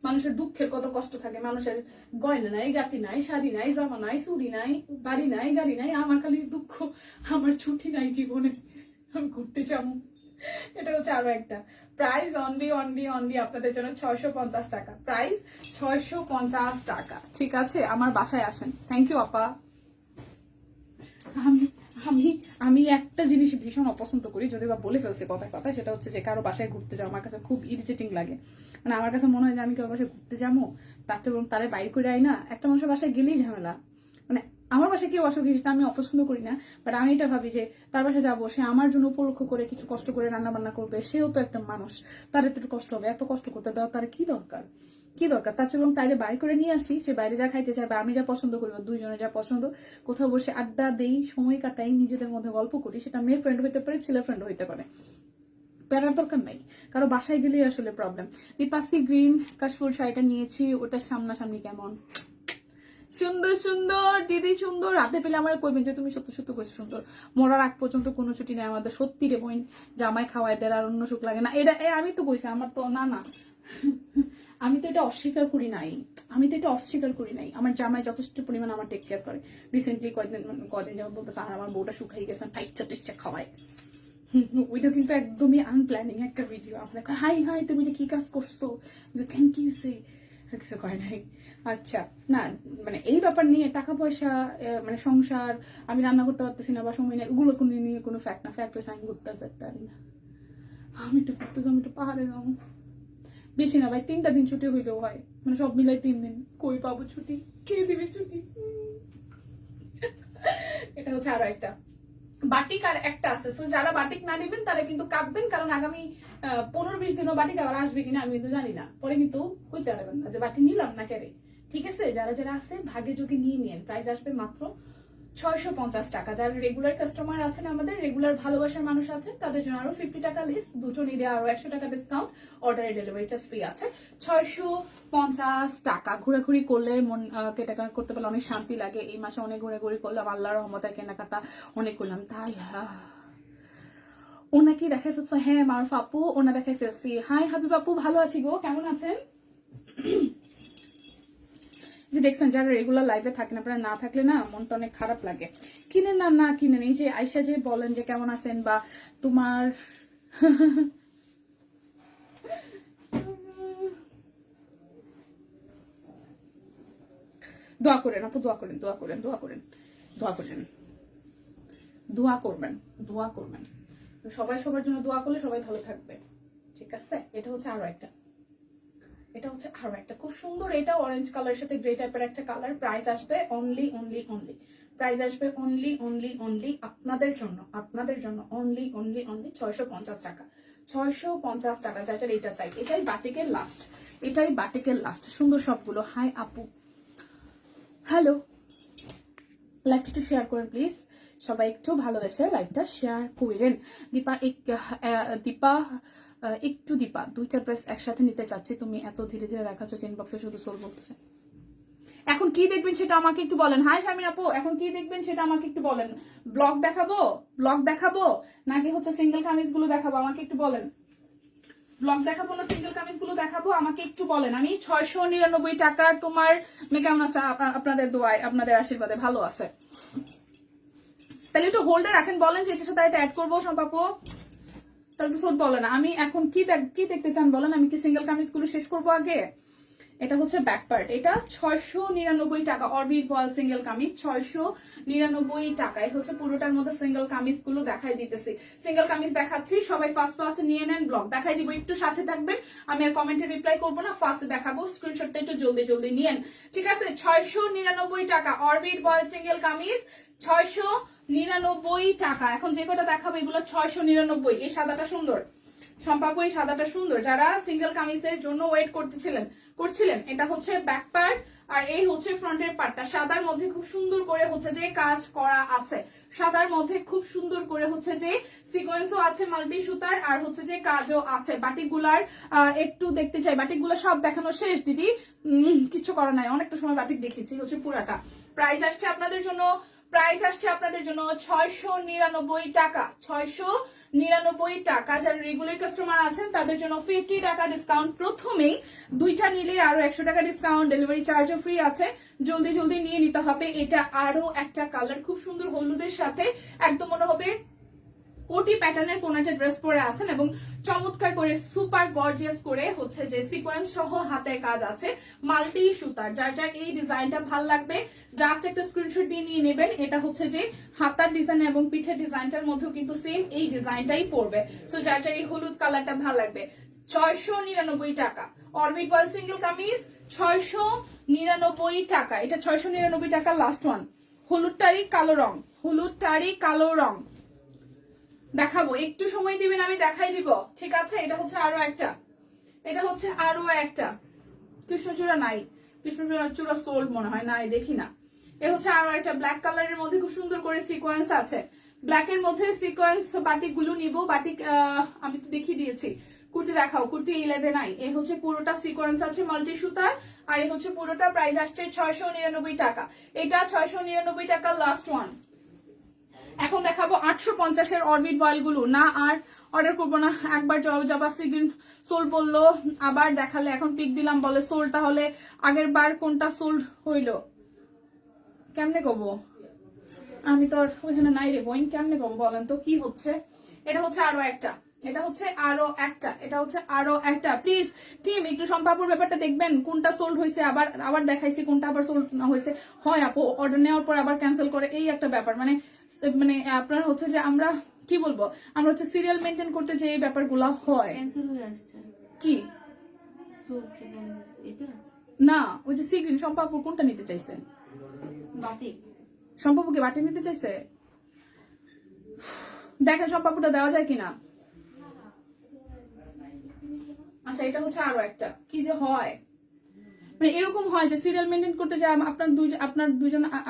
মানুষের দুঃখের কত কষ্ট থাকে, মানুষের গয়না নাই, গাটি নাই, শাড়ি নাই, জামা নাই, চুড়ি নাই, বাড়ি নাই, গাড়ি নাই, আমার খালি দুঃখ আমার ছুটি নাই জীবনে, আমি ঘুরতে যাবো। এটা হচ্ছে আরো একটা। প্রাইস অনলি অনলি অনলি আপনাদের জন্য 650 টাকা। প্রাইস 650 টাকা, ঠিক আছে? আমার বাসায় আসেন। থ্যাংক ইউ আপা। আমি আমি আমি একটা জিনিস ভীষণ অপছন্দ করি, যদি বা বলে ফেলছি কথায় কথা, সেটা হচ্ছে যে কারো বাসায় ঘুরতে যাওয়া আমার কাছে খুব ইরিটেটিং লাগে। মানে আমার কাছে মনে হয় যে আমি কারো বাসায় ঘুরতে যাবো, তার থেকে তারে বাইরে করে আই না, একটা মানুষের বাসায় গেলেই ঝামেলা। মানে আমার বাসায় কেউ আসুক সেটা আমি অপছন্দ করি না, বাট আমি এটা ভাবি যে তার বাসায় যাবো, সে আমার জন্য উপলক্ষ করে কিছু কষ্ট করে রান্না বান্না করবে, সেও তো একটা মানুষ, তার একটু কষ্ট হবে, এত কষ্ট করতে দেওয়া তার কি দরকার? তার চেয়ে তাইলে বাইরে করে নিয়ে আসি, সে বাইরে যা খাইতে চাইবে, আমি যা পছন্দ করি, দুইজনে যা পছন্দ, কোথাও বসে আড্ডা দেই, সময় কাটাই, নিজেদের মধ্যে গল্প করি। সেটা মেয়ের ফ্রেন্ড হইতে পারে, ছেলের ফ্রেন্ড হইতে পারে, প্যারার দরকার নাই। কারো বাসায় গেলেই আসলে প্রবলেম। দীপাসি গ্রিন কাশফুল শাড়িটা নিয়েছি, ওটার সামনাসামনি কেমন? সুন্দর সুন্দর দিদি, সুন্দর। রাতে পেলে আমার কইবেন যে তুমি সত্য সত্য কইছো সুন্দর। মরার আগ পর্যন্ত কোনো ছুটি নেই আমাদের, সত্যি রে বোন। জামাই খাওয়াই দেয় আর অন্য সুখ লাগে না, এটা আমি তো কইছি, আমার তো না না আমি তো এটা অস্বীকার করি নাই, আমার জামাই যথেষ্ট পরিমাণ আমার টেক কেয়ার করে। রিসেন্টলি কদিন যেমন বলতেছে আর আমার বউটা শুকাই গেছে, টাইচ্ছা টিচ্ছা খাওয়ায়। ওইটা কিন্তু একদমই আনপ্ল্যানিং একটা ভিডিও। আপনাকে হাই হাই তুমি এটা কি কাজ করছো, যে থ্যাংক ইউ সে কিছু করে নাই। আচ্ছা না, মানে এই ব্যাপার নিয়ে টাকা পয়সা, মানে সংসার, আমি রান্না করতে পারতেছি না বা সময় নেই, ওগুলো কোনো নিয়ে কোনো ফ্যাক্ট না। ফ্যাক্ট হয়েছে আমি ঘুরতে যেতে পারি না, আমি একটু ঘুরতে যাবো, একটু পাহাড়ে যাবো, বেশি না ভাই, 3টা দিন ছুটি হইলেও হয়, মানে সব মিলাই 3 দিন। কই পাবো ছুটি, কে দিবে ছুটি? এটা হচ্ছে আরো একটা বাটিক, আর একটা আছে। সো যারা বাটিক না নেবেন তারা কিন্তু কাঁদবেন, কারণ আগামী 15-20 দিনও বাটিক আবার আসবে কিনা আমি কিন্তু জানি না, পরে কিন্তু কইতে পারবেন না যে বাটিক নিলাম না কেরে। ঠিক আছে, যারা যারা আছে ভাগে যোগে নিয়ে নিন। প্রাইস আসবে মাত্র 650 টাকা। যারা রেগুলার কাস্টমার আছেন, আমাদের রেগুলার ভালোবাসার মানুষ আছেন, তাদের জন্য আরো 50 টাকা লিস, দুটো নিলে আরো 100 টাকা ডিসকাউন্ট, অর্ডারে ডেলিভারি চার্জ ফ্রি আছে। 650 টাকা। ঘোরাঘুরি করলে মন কেনাকাটা করতে পারলে অনেক শান্তি লাগে। এই মাসে অনেক ঘোরাঘুরি করলাম, আল্লাহর রহমতে কেনাকাটা অনেক করলাম, তাই ওনাকে দেখাই ফেলছো? হ্যাঁ মারুফ আপু, ওনা দেখাই ফেলছি। হাই হাবিব আপু, ভালো আছি গো, কেমন আছেন? যে দেখছেন যারা রেগুলার লাইভে থাকেন, আপনারা না থাকলে না মনটা অনেক খারাপ লাগে। কিনেন না, না কিনেন। এই যে আয়শা যে বলেন যে কেমন আছেন, বা তোমার দোয়া করেন আপু, দোয়া করেন, দোয়া করেন, দোয়া করেন, দোয়া করেন, দোয়া করবেন, দোয়া করবেন। সবাই সবার জন্য দোয়া করলে সবাই ভালো থাকবে। ঠিক আছে, এটা হচ্ছে আরো একটা, এটা হচ্ছে আরো একটা খুব সুন্দর, এটা অরেঞ্জ কালারের সাথে গ্রে টাইপের একটা কালার। প্রাইস আসবে অনলি অনলি অনলি, প্রাইস আসবে অনলি অনলি অনলি আপনাদের জন্য, আপনাদের জন্য অনলি অনলি অনলি 650 টাকা। 650 টাকা। যার যার এটা চাই, এটাই বাটিকের লাস্ট, এটাই বাটিকের লাস্ট। সুন্দর সবগুলো। হাই আপু, হ্যালো, লাইভটা একটু শেয়ার করেন প্লিজ, সবাই একটু ভালোবেসে লাইভটা শেয়ার করেন। দীপা দীপা একটু দীপা, দুইটা প্রেস একসাথে নিতে চাচ্ছি, তুমি এত ধীরে ধীরে দেখাচ্ছ যে ইনবক্সে শুধু সোল বলতেছে। এখন কি দেখবেন সেটা আমাকে একটু বলেন। হাই শারমিন আপু, এখন কি দেখবেন সেটা আমাকে একটু বলেন। ব্লগ দেখাবো, ব্লগ দেখাবো, নাকি হচ্ছে সিঙ্গেল কামিজ গুলো দেখাবো, আমাকে একটু বলেন। ব্লগ দেখাবো না সিঙ্গেল কামিজ গুলো দেখাবো, আমাকে একটু বলেন। আমি 699 টাকার তোমার মেয়ে কেমন আছে? আপনাদের দোয়ায়, আপনাদের আশীর্বাদে ভালো আছে। তাহলে একটু হোল্ডে রাখেন, বলেন যে এটার সাথে অ্যাড করবো সম্পাপু। তাহলে তো সোট বলে না। আমি এখন কি দেখতে চান বলেন, আমি কি সিঙ্গেল কামিজ গুলো শেষ করবো আগে? এটা হচ্ছে ব্যাক পার্ট, এটা 699 টাকা। অরবিট বল সিঙ্গেল কামিজ 699 টাকা। এটা হচ্ছে পুরোটার মধ্যে সিঙ্গেল কামিজ গুলো দেখাই দিতেছি, সিঙ্গেল কামিজ দেখাচ্ছি। সবাই ফার্স্ট ফার্স্ট নিয়ে নেন, ব্লগ দেখাই দিব, একটু সাথে থাকবেন। আমি আর কমেন্টে রিপ্লাই করবো না, ফার্স্ট দেখাবো। স্ক্রিনশটটা একটু জলদি জলদি নিয়েন, ঠিক আছে? 699 টাকা অরবিট বল সিঙ্গেল কামিজ, 699 টাকা। এখন যে কটা দেখাবো এগুলো 699। এই সাদাটা সুন্দর সম্পাপু, এই সাদাটা সুন্দর। যারা সিঙ্গেল কামিজের জন্য ওয়েট করছিলেন, এটা হচ্ছে ব্যাক পার্ট, আর এই হচ্ছে ফ্রন্টের পার্টটা। সাদার মধ্যে খুব সুন্দর করে হচ্ছে যে কাজ করা আছে, সাদার মধ্যে খুব সুন্দর করে হচ্ছে যে সিকোয়েন্সও আছে মাল্টি সুতার, আর হচ্ছে যে কাজও আছে। বাটিকগুলার একটু দেখতে চাই, বাটিকগুলো সব দেখানো শেষ দিদি, কিছু করা নাই, অনেকটা সময় বাটিক দেখেছি। হচ্ছে পুরাটা প্রাইস আসছে আপনাদের জন্য, প্রাইস আসছে আপনাদের জন্য 699 টাকা। 699 টাকা। যারা রেগুলার কাস্টমার আছেন তাদের জন্য 50 টাকা ডিসকাউন্ট। প্রথমেই দুইটা নিলে আরো 100 টাকা ডিসকাউন্ট, ডেলিভারি চার্জও ফ্রি আছে। জলদি জলদি নিয়ে নিতে হবে। এটা আরো একটা কালার, খুব সুন্দর হলুদের সাথে, একদম মনে হবে কোটি প্যাটার্নের কোন একটা ড্রেস পরে আছেন, এবং চমৎকার করে সুপার গর্জিয়াস করে হচ্ছে যে সিকোয়েন্স সহ হাতের কাজ আছে, মাল্টি সুতার। যার যার এই ডিজাইনটা ভাল লাগবে জাস্ট একটা স্ক্রিনশট দিয়ে নিয়ে নেবেন। এটা হচ্ছে যে হাতার ডিজাইন এবং পিঠের ডিজাইনটার মধ্যেও কিন্তু সেম এই ডিজাইনটাই পড়বে। সো যার যার এই হলুদ কালারটা ভাল লাগবে, 699 টাকা। অরবিট ওয়াল সিঙ্গেল কামিজ 699 টাকা। এটা 699 টাকা। লাস্ট ওয়ান, হলুদটারই কালো রং, হলুদটারই কালো রং দেখাবো, একটু সময় দিবেন, আমি দেখাই দিব, ঠিক আছে? এটা হচ্ছে আরো একটা, এটা হচ্ছে আরো একটা কৃষ্ণচূড়া নাই, কৃষ্ণচূড়া সোল্ড মনে হয় নাই, দেখি না। এ হচ্ছে আরো একটা ব্ল্যাক কালারের মধ্যে খুব সুন্দর করে সিকোয়েন্স আছে। ব্ল্যাক এর মধ্যে সিকোয়েন্স বাটিক গুলো নিব। বাটিক আমি তো দেখিয়ে দিয়েছি। কুর্তি দেখাও, কুর্তি 11 নাই। এ হচ্ছে পুরোটা সিকোয়েন্স আছে মাল্টি সুতার, আর এ হচ্ছে পুরোটা প্রাইস আসছে 699 টাকা। এটা 699 টাকা। Last one. এখন দেখাবো 850-এর অরবিট বয়েল গুলো। না আর অর্ডার করবো না, একবার জবা সিগিন সোল বললো, আবার দেখালে এখন পিক দিলাম বলে সোল। তাহলে আগের বার কোনটা সোল্ড হইলো কেমনে কব? আমি তো আর ওইখানে নাই রে বোন, কেমনে কব বলেন তো কি হচ্ছে? এটা হচ্ছে আরো একটা, এটা হচ্ছে আরো একটা, এটা হচ্ছে আরো একটা। প্লিজ টিম একটু সম্পাপুর ব্যাপারটা দেখবেন, কোনটা সোল্ড হয়েছে, আবার দেখাইছি কোনটা আবার সোল্ড না হয়েছে। হয় আপু অর্ডার নেওয়ার পর আবার ক্যান্সেল করে, এই একটা ব্যাপার। মানে আপনার হচ্ছে যে আমরা কি বলবো, আমরা হচ্ছে সিরিয়াল মেনটেন করতে যে এই ব্যাপারগুলো হয়। ক্যান্সেল হয়ে আসছে কি এটা না, ওই যে সি গ্রিন সম্পাপুর কোনটা নিতে চাইছে? বাটিক সম্পাপুকে বাটি নিতে চাইছে। দেখেন সম্পাপুটা দেওয়া যায় কিনা। আচ্ছা, এটা হচ্ছে আরো একটা কি যে হয়, মানে এরকম হয় যে সিরিয়াল মেনটেন করতে যায়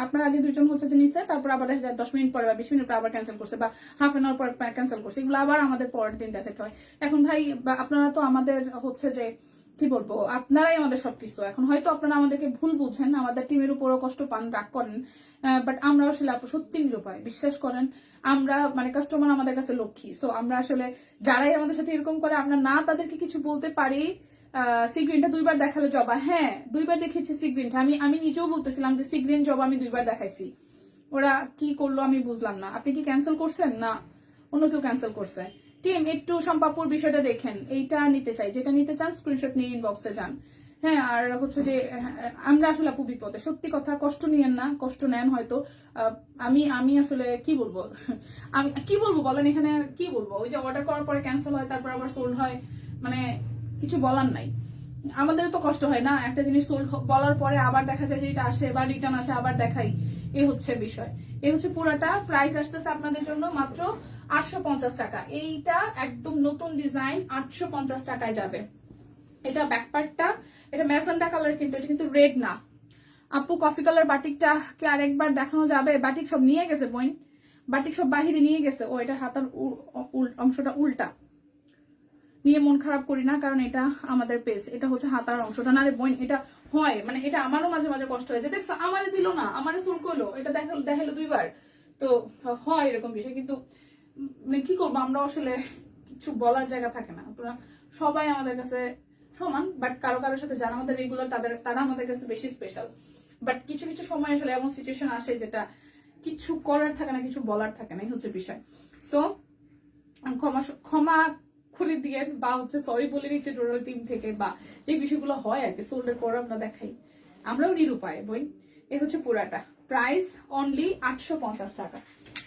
আপনার আগে দুইজন হচ্ছে যে নিচ্ছে, তারপর আবার দেখা যায় 10 মিনিট পরে বা 20 মিনিট পরে আবার ক্যান্সেল করছে বা হাফ এন আওয়ার পর ক্যান্সেল করছে, এগুলো আবার আমাদের পরের দিন দেখাতে হয়। এখন ভাই আপনারা তো আমাদের হচ্ছে যে কি বলবো, আপনারাই আমাদের সবকিছু। এখন হয়তো আপনারা আমাদেরকে ভুল বুঝেন, আমাদের টিমের উপরও কষ্ট পান, রাগ করেন, বাট আমরা আসলে আপু সত্যি নিরুপায়, বিশ্বাস করেন। আমরা মানে কাস্টমার আমাদের কাছে লক্ষ্মী। সো আমরা আসলে যারাই আমাদের সাথে এরকম করে, আমরা না তাদেরকে কিছু বলতে পারি। সি গ্রিনটা 2 বার দেখালে জবা, হ্যাঁ 2 বার দেখিয়েছি সি গ্রিনটা। আমি নিজেও বলতেছিলাম যে সি গ্রিন জবা আমি 2 বার দেখাইছি, ওরা কি করলো আমি বুঝলাম না। আপনি কি ক্যান্সেল করছেন? না, অন্য কেউ ক্যান্সেল করছে। টিম একটু সম্পাপুর বিষয়টা দেখেন, এইটা নিতে চাই, যেটা নিতে চান স্ক্রিনশট নিয়ে ইনবক্সে যান। হ্যাঁ, আর হচ্ছে যে আমরা আসলে আপু বিপদে, সত্যি কথা, কষ্ট নিয়েন না, কষ্ট নেন হয়তো। আমি আসলে কি বলবো, আমি কি বলবো বলেন, এখানে আর কি বলবো। ওই যে অর্ডার করার পরে ক্যান্সেল হয়, তারপর আবার সোল্ড হয়, মানে কিছু বলার নাই। আমাদের তো কষ্ট হয় না, একটা জিনিস সোল্ড বলার পরে আবার দেখা যায় যে এটা আসে বা রিটার্ন আসে, আবার দেখাই, এই হচ্ছে বিষয়। এই হচ্ছে পুরাটা প্রাইস আসতেছে আপনাদের জন্য মাত্র 850 টাকা। এইটা একদম নতুন ডিজাইন, 850 টাকায় যাবে। এটা ব্যাকপার্টটা, এটা ম্যাজেন্টা কালার, কিন্তু এটা কিন্তু রেড না। আপু কফি কালার বাটিকটা কে আরেকবার দেখানো যাবে? বাটিক সব নিয়ে গেছে বোন, বাটিক সব বাহিরে নিয়ে গেছে। ও এটা হাতার অংশটা উল্টা, নিয়ে মন খারাপ করি না, কারণ এটা আমাদের পেজ, এটা হচ্ছে হাতার অংশটা। না রে বোন, এটা হয় মানে এটা আমারও মাঝে মাঝে কষ্ট হয়েছে। দেখছো আমারে দিল না, আমারে সুর করলো, এটা দেখালো 2 বার, তো হয় এরকম বিষয়। কিন্তু মানে কি করবো, আমরা আসলে কিছু বলার জায়গা থাকে না। আপনারা সবাই আমাদের কাছে সমান, বাট কারো কারোর সাথে যারা আমাদের রেগুলার তারা আমাদের কাছে বেশি স্পেশাল। বাট কিছু কিছু সময় আসলে এমন সিচুয়েশন আসে যেটা কিছু করার থাকে না, কিছু বলার থাকে না, এই হচ্ছে বিষয়। সো ক্ষমা করে দিয়ে বা হচ্ছে সরি বলে নিচ্ছে টোটাল টিম থেকে, বা যে বিষয়গুলো হয় আর কি সোল্ডের পর আমরা দেখাই, আমরাও নিরুপায় বই। এ হচ্ছে পুরাটা প্রাইস অনলি 850 টাকা।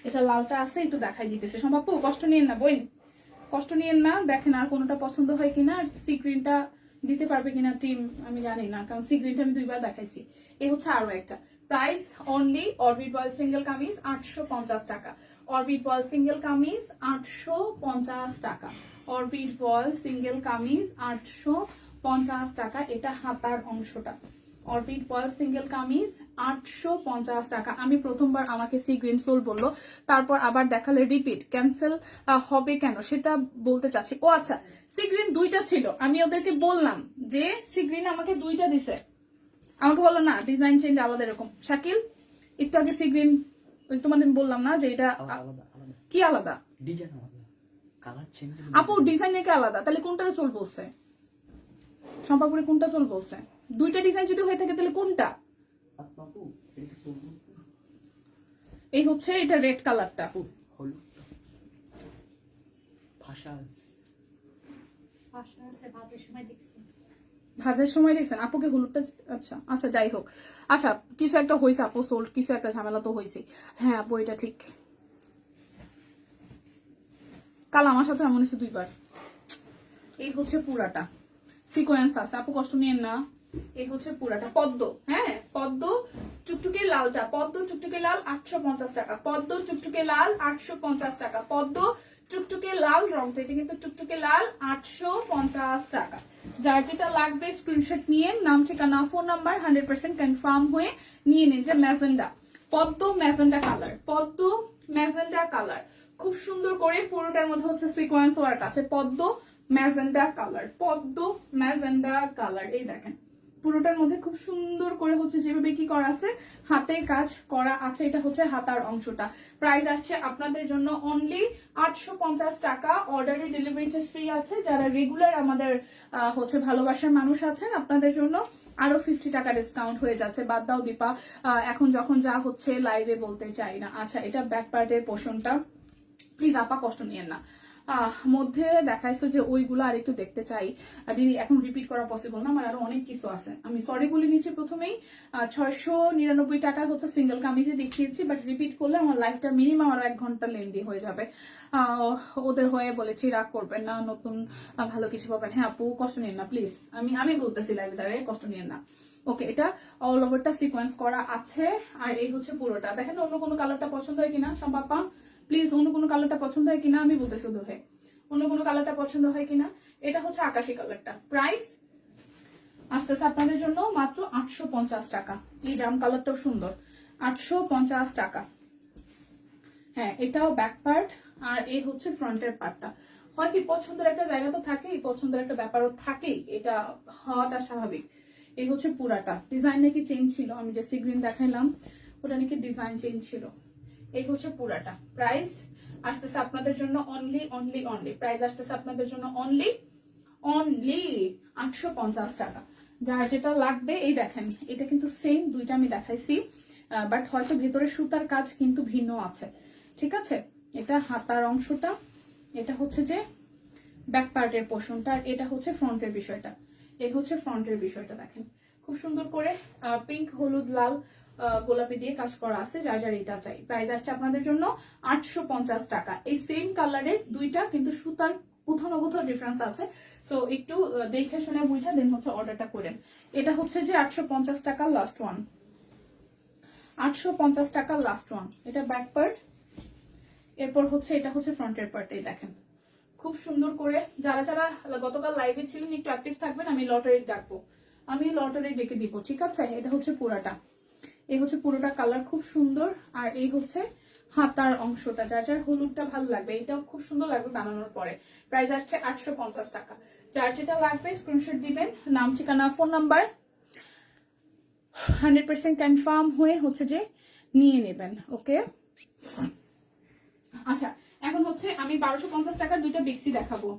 এটা লালটা আছে, একটু দেখাই দিতেছে। সম্ভব কষ্ট নিয়েন না বোন, কষ্ট নিয়েন না, দেখেন আর কোনোটা পছন্দ হয় কিনা, আর সি গ্রিনটা দিতে পারবে কিনা টিম আমি জানি না, কারণ সি গ্রিনটা আমি 2 বার দেখাইছি। এই হচ্ছে আরো একটা price only Orbit voile single কামিজ 850 টাকা। অরবিট বয়েল সিঙ্গেল কামিজ 850 টাকা। অরবিট বয়েল সিঙ্গেল কামিজ 850 টাকা। এটা হাতার অংশটা। অরবিট বয়েল সিঙ্গেল কামিজ 850 টাকা। আমি প্রথমবার আমাকে সি গ্রিন সোল বললো, তারপর আবার দেখালে রিপিট, ক্যান্সেল হবে কেন সেটা বলতে চাচ্ছি। ও আচ্ছা, সি গ্রিন 2টা ছিল, আমি ওদেরকে বললাম যে সি গ্রিন আমাকে 2টা দিছে, আমাকে বললো না ডিজাইন চেঞ্জ আলাদা এরকম। শাকিল একটু আগে সি গ্রিন তোমাদের বললাম না যে এটা কি আলাদা, ডিজাইন আলাদা, কালার চেঞ্জ। আপু ডিজাইন নাকি আলাদা, তাহলে কোনটা সোল বলছে? সম্পাপুরে কোনটা সোল বলছে? 2টা ডিজাইন যদি হয়ে থাকে তাহলে কোনটা? আপু এটা কি সোল? এই হচ্ছে এটা রেড কালারটা। হলুদ ভাষা আছে, ভাজার সময় দেখছেন আপুকে হলুদটা? আচ্ছা আচ্ছা, যাই হোক, আচ্ছা কিছু একটা হয়েছে আপু, সোল্ড কিছু একটা ঝামেলা তো হয়েছে। হ্যাঁ আপু এটা ঠিক, কাল আমার সাথে এমন হয়েছে 2 বার। এই হচ্ছে পুরাটা সিকোয়েন্স আছে, আপু কষ্ট নিয়েন না। এই হচ্ছে পুরাটা পদ্ম, হ্যাঁ পদ্ম টুকটুকে লালটা, পদ্ম টুকটুকে লাল 850 টাকা। পদ্ম টুকটুকে লাল 850 টাকা। পদ্ম টুকটুকে লাল রংটা, এটা কিন্তু টুকটুকে লাল 850 টাকা। যার যেটা লাগবে স্ক্রিনশট নিয়ে নাম ঠিকানা ফোন নাম্বার 100% কনফার্ম হয়ে নিয়ে নিন। এটা ম্যাজেন্ডা, পদ্ম ম্যাজেন্ডা কালার, পদ্ম ম্যাজেন্ডা কালার, খুব সুন্দর করে পুরোটার মধ্যে হচ্ছে সিকোয়েন্স ওয়ার্ক আছে। পদ্ম ম্যাজেন্ডা কালার, পদ্ম ম্যাজেন্ডা কালার, এই দেখেন পুরোটার মধ্যে খুব সুন্দর করে হচ্ছে যেভাবে কি করা আছে হাতে কাজ করা আছে। এটা হচ্ছে হাতার অংশটা। প্রাইস আসছে আপনাদের জন্য অনলি 850 টাকা। অর্ডারে ডেলিভারি চার্জ ফ্রি আছে। যারা রেগুলার আমাদের হচ্ছে ভালোবাসার মানুষ আছেন, আপনাদের জন্য আরো 50 টাকা ডিসকাউন্ট হয়ে যাচ্ছে। বাদ দাও দীপা, এখন যখন যা হচ্ছে লাইভে বলতে চাই না। আচ্ছা, এটা ব্যাক পার্টের পোর্শনটা, প্লিজ আপা কষ্ট নিয়েন না। মধ্যে দেখাইছো যে ওইগুলো আর একটু দেখতে চাই। আর দিদি এখন রিপিট করা পসিবল না, আমার আরো অনেক কিছু আছে। আমি সরি বলে নিচ্ছি প্রথমেই। 699 টাকায় হচ্ছে সিঙ্গেল কামিজে দেখিয়েছি, বাট রিপিট করলে আমার লাইফটা মিনিমাম আরো 1 ঘন্টা লেন্দি হয়ে যাবে। ওদের হয়ে বলেছি রাগ করবেন না, নতুন ভালো কিছু পাবেন। হ্যাঁ আপু কষ্ট নিন না প্লিজ, আমি বলতেছি লাইভে দাঁড়িয়ে, কষ্ট নিন না। ওকে, এটা অল ওভারটা সিকোয়েন্স করা আছে। আর এই হচ্ছে পুরোটা। দেখেন অন্য কোনো কালারটা পছন্দ হয় কিনা সম্পাপা, প্লিজ অন্য কোনো কালারটা পছন্দ হয় কিনা, আমি বলতেছি ওদের হয়ে অন্য কোনো কালারটা পছন্দ হয় কিনা। এটা হচ্ছে আকাশি কালারটা, প্রাইস আসতেছে আপনাদের জন্য মাত্র 850 টাকা। এই জাম কালারটাও সুন্দর, 850 টাকা। হ্যাঁ এটাও ব্যাক পার্ট, আর এই হচ্ছে ফ্রন্টের পার্টটা। হয় কি পছন্দের একটা জায়গা তো থাকেই, পছন্দের একটা ব্যাপারও থাকেই, এটা হওয়াটা স্বাভাবিক। এই হচ্ছে পুরাটা। ডিজাইন নাকি চেঞ্জ ছিল, আমি যে সি গ্রিন দেখাইলাম ওটা নাকি ডিজাইন চেঞ্জ ছিল। এই হচ্ছে পুরাটা। প্রাইস আসতেছে আপনাদের জন্য অনলি অনলি অনলি, প্রাইস আসতেছে আপনাদের জন্য অনলি অনলি 850 টাকা। যার যেটা লাগবে এই দেখেন, এটা কিন্তু সেম দুইটা আমি দেখাইছি, বাট হয়তো ভেতরে সুতার কাজ কিন্তু ভিন্ন আছে, ঠিক আছে। এটা হাতার অংশটা, এটা হচ্ছে যে ব্যাক পার্টের পোর্শনটা, আর এটা হচ্ছে ফ্রন্টের বিষয়টা। এই হচ্ছে ফ্রন্টের বিষয়টা, দেখেন খুব সুন্দর করে পিঙ্ক হলুদ লাল গোলাপি দিয়ে কাজ করা আছে। যার যার এটা চাই, প্রাইস আসছে আপনাদের জন্য 850 টাকা। এই সেম কালারের দুইটা, কিন্তু সুতার কোথাও না কোথাও ডিফারেন্স আছে। সো একটু দেখে শুনে বুঝা দেন হচ্ছে অর্ডারটা করেন। এটা হচ্ছে যে 850 টাকা লাস্ট ওয়ান, 850 টাকা লাস্ট ওয়ান। এটা ব্যাক পার্ট, এরপর হচ্ছে এটা হচ্ছে ফ্রন্টের পার্ট। এই দেখেন খুব সুন্দর করে। যারা যারা গতকাল লাইভে ছিলেন একটু অ্যাক্টিভ থাকবেন, আমি লটারি ডাকবো, আমি লটারি ডেকে দিব, ঠিক আছে। এটা হচ্ছে পুরাটা, এই হচ্ছে পুরোটা কালার খুব সুন্দর। আর এই হচ্ছে হাতার অংশটা, যার যার হলুদটা ভালো লাগবে, এটাও খুব সুন্দর লাগবে বানানোর পরে। প্রাইস আসছে 850 টাকা। যার যেটা লাগবে স্ক্রিনশট দিবেন, নাম ঠিকানা ফোন নাম্বার 100% কনফার্ম হয়ে হচ্ছে যে নিয়ে নেবেন। ওকে, আচ্ছা এখন হচ্ছে আমি 1250 টাকার দুইটা বেক্সি দেখাবো,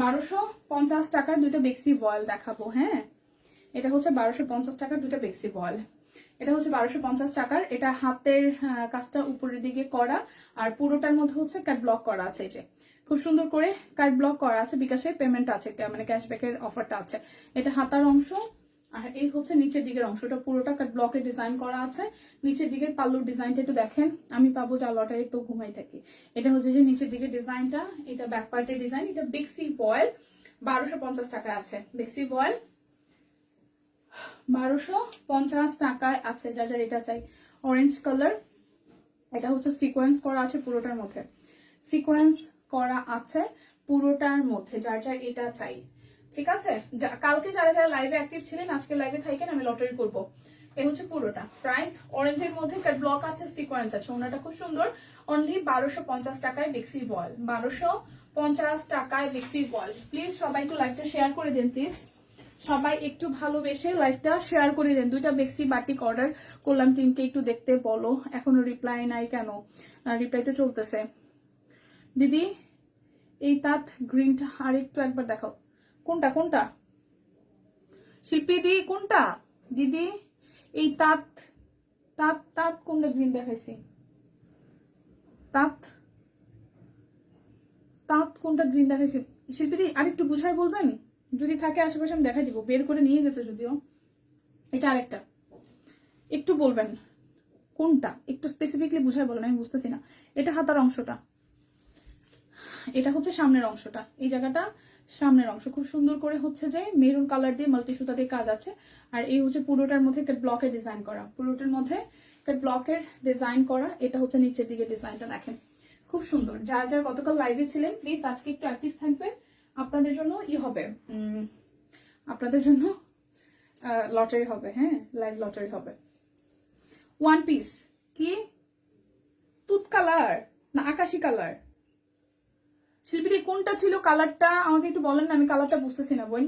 1250 টাকার দুইটা বেক্সি বয়েল দেখাবো। হ্যাঁ এটা হচ্ছে 1250 টাকার দুইটা বেক্সি বয়েল। এটা হচ্ছে 1250 টাকার। এটা হাতের কাজটা উপরের দিকে করা, আর পুরোটার মধ্যে হচ্ছে কাট ব্লক করা আছে। এই যে খুব সুন্দর করে কাট ব্লক করা আছে, বিকাশে পেমেন্ট আছে, মানে ক্যাশব্যাকের অফারটা আছে। এটা হাতার অংশ, আর এই হচ্ছে নিচের দিকের অংশটা, পুরোটা কাট ব্লকে ডিজাইন করা আছে। নিচের দিকের পাল্লুর ডিজাইনটা একটু দেখেন, আমি পাবো যা লটারি তো ঘুমাই থাকি। এটা হচ্ছে যে নিচের দিকের ডিজাইনটা, এটা ব্যাক পার্টের ডিজাইন। এটা বেক্সি বয়েল 1250 টাকা আছে। বেক্সি বয়েল 1250 টাকায় আছে। যার যার এটা চাই অরেঞ্জ কালার। এটা হচ্ছে সিকোয়েন্স করা আছে পুরোটার মধ্যে, সিকোয়েন্স করা আছে পুরোটার মধ্যে। যার যার এটা চাই, ঠিক আছে। কালকে যারা যারা লাইভে অ্যাক্টিভ ছিলেন আজকে লাইভে থাকেন, আমি লটারি করব। এই হচ্ছে পুরোটা। প্রাইস অরেঞ্জের মধ্যে ব্লক আছে, সিকোয়েন্স আছে, ওনাটা খুব সুন্দর। অনলি 1250 টাকায় বেক্সি বয়েল, 1250 টাকায় বেক্সি বয়েল। প্লিজ সবাই একটু লাইভটা শেয়ার করে দেন, প্লিজ সবাই একটু ভালোবেসে লাইভটা শেয়ার করে দেন। দুইটা বেক্সি বাটিক অর্ডার করলাম, টিমকে একটু দেখতে বলো। এখনো রিপ্লাই নাই কেন? রিপ্লাই তো চলতেছে। দিদি এই তাঁত গ্রিনটা আর একটু একবার দেখাও, কোনটা কোনটা শিল্পী দি, কোনটা দিদি? এই তাঁত তাঁত তাঁত কোনটা গ্রিন দেখাইছি? তাঁত তাঁত কোনটা গ্রিন দেখাইছি শিল্পী দি? আরেকটু বুঝাই বলবেন, যদি থাকে আশেপাশে আমি দেখাই দিব। বের করে নিয়ে গেছে যদিও। এটা আরেকটা, একটু বলবেন কোনটা, একটু স্পেসিফিকলি বুঝাই বলেন, আমি বুঝতেছি না। এটা হাতার অংশটা, এটা হচ্ছে সামনের অংশটা, এই জায়গাটা সামনের অংশ। খুব সুন্দর করে হচ্ছে যে মেরুন কালার দিয়ে মাল্টি সুতা দিয়ে কাজ আছে। আর এই হচ্ছে পুরোটার মধ্যে ব্লকের ডিজাইন করা, পুরোটার মধ্যে ব্লকের ডিজাইন করা। এটা হচ্ছে নিচের দিকে ডিজাইনটা দেখেন খুব সুন্দর। যারা যারা গতকাল লাইভে ছিলেন প্লিজ আজকে একটু অ্যাক্টিভ থাকবে, আপনাদের জন্য হবে, আপনাদের জন্য লটারি হবে। হ্যাঁ লাইভ লটারি হবে। ওয়ান পিস কি তুত কালার না আকাশি কালার? শিল্পীদি কোনটা ছিল কালারটা আমাকে একটু বলেন না, আমি কালারটা বুঝতেছি না বোন।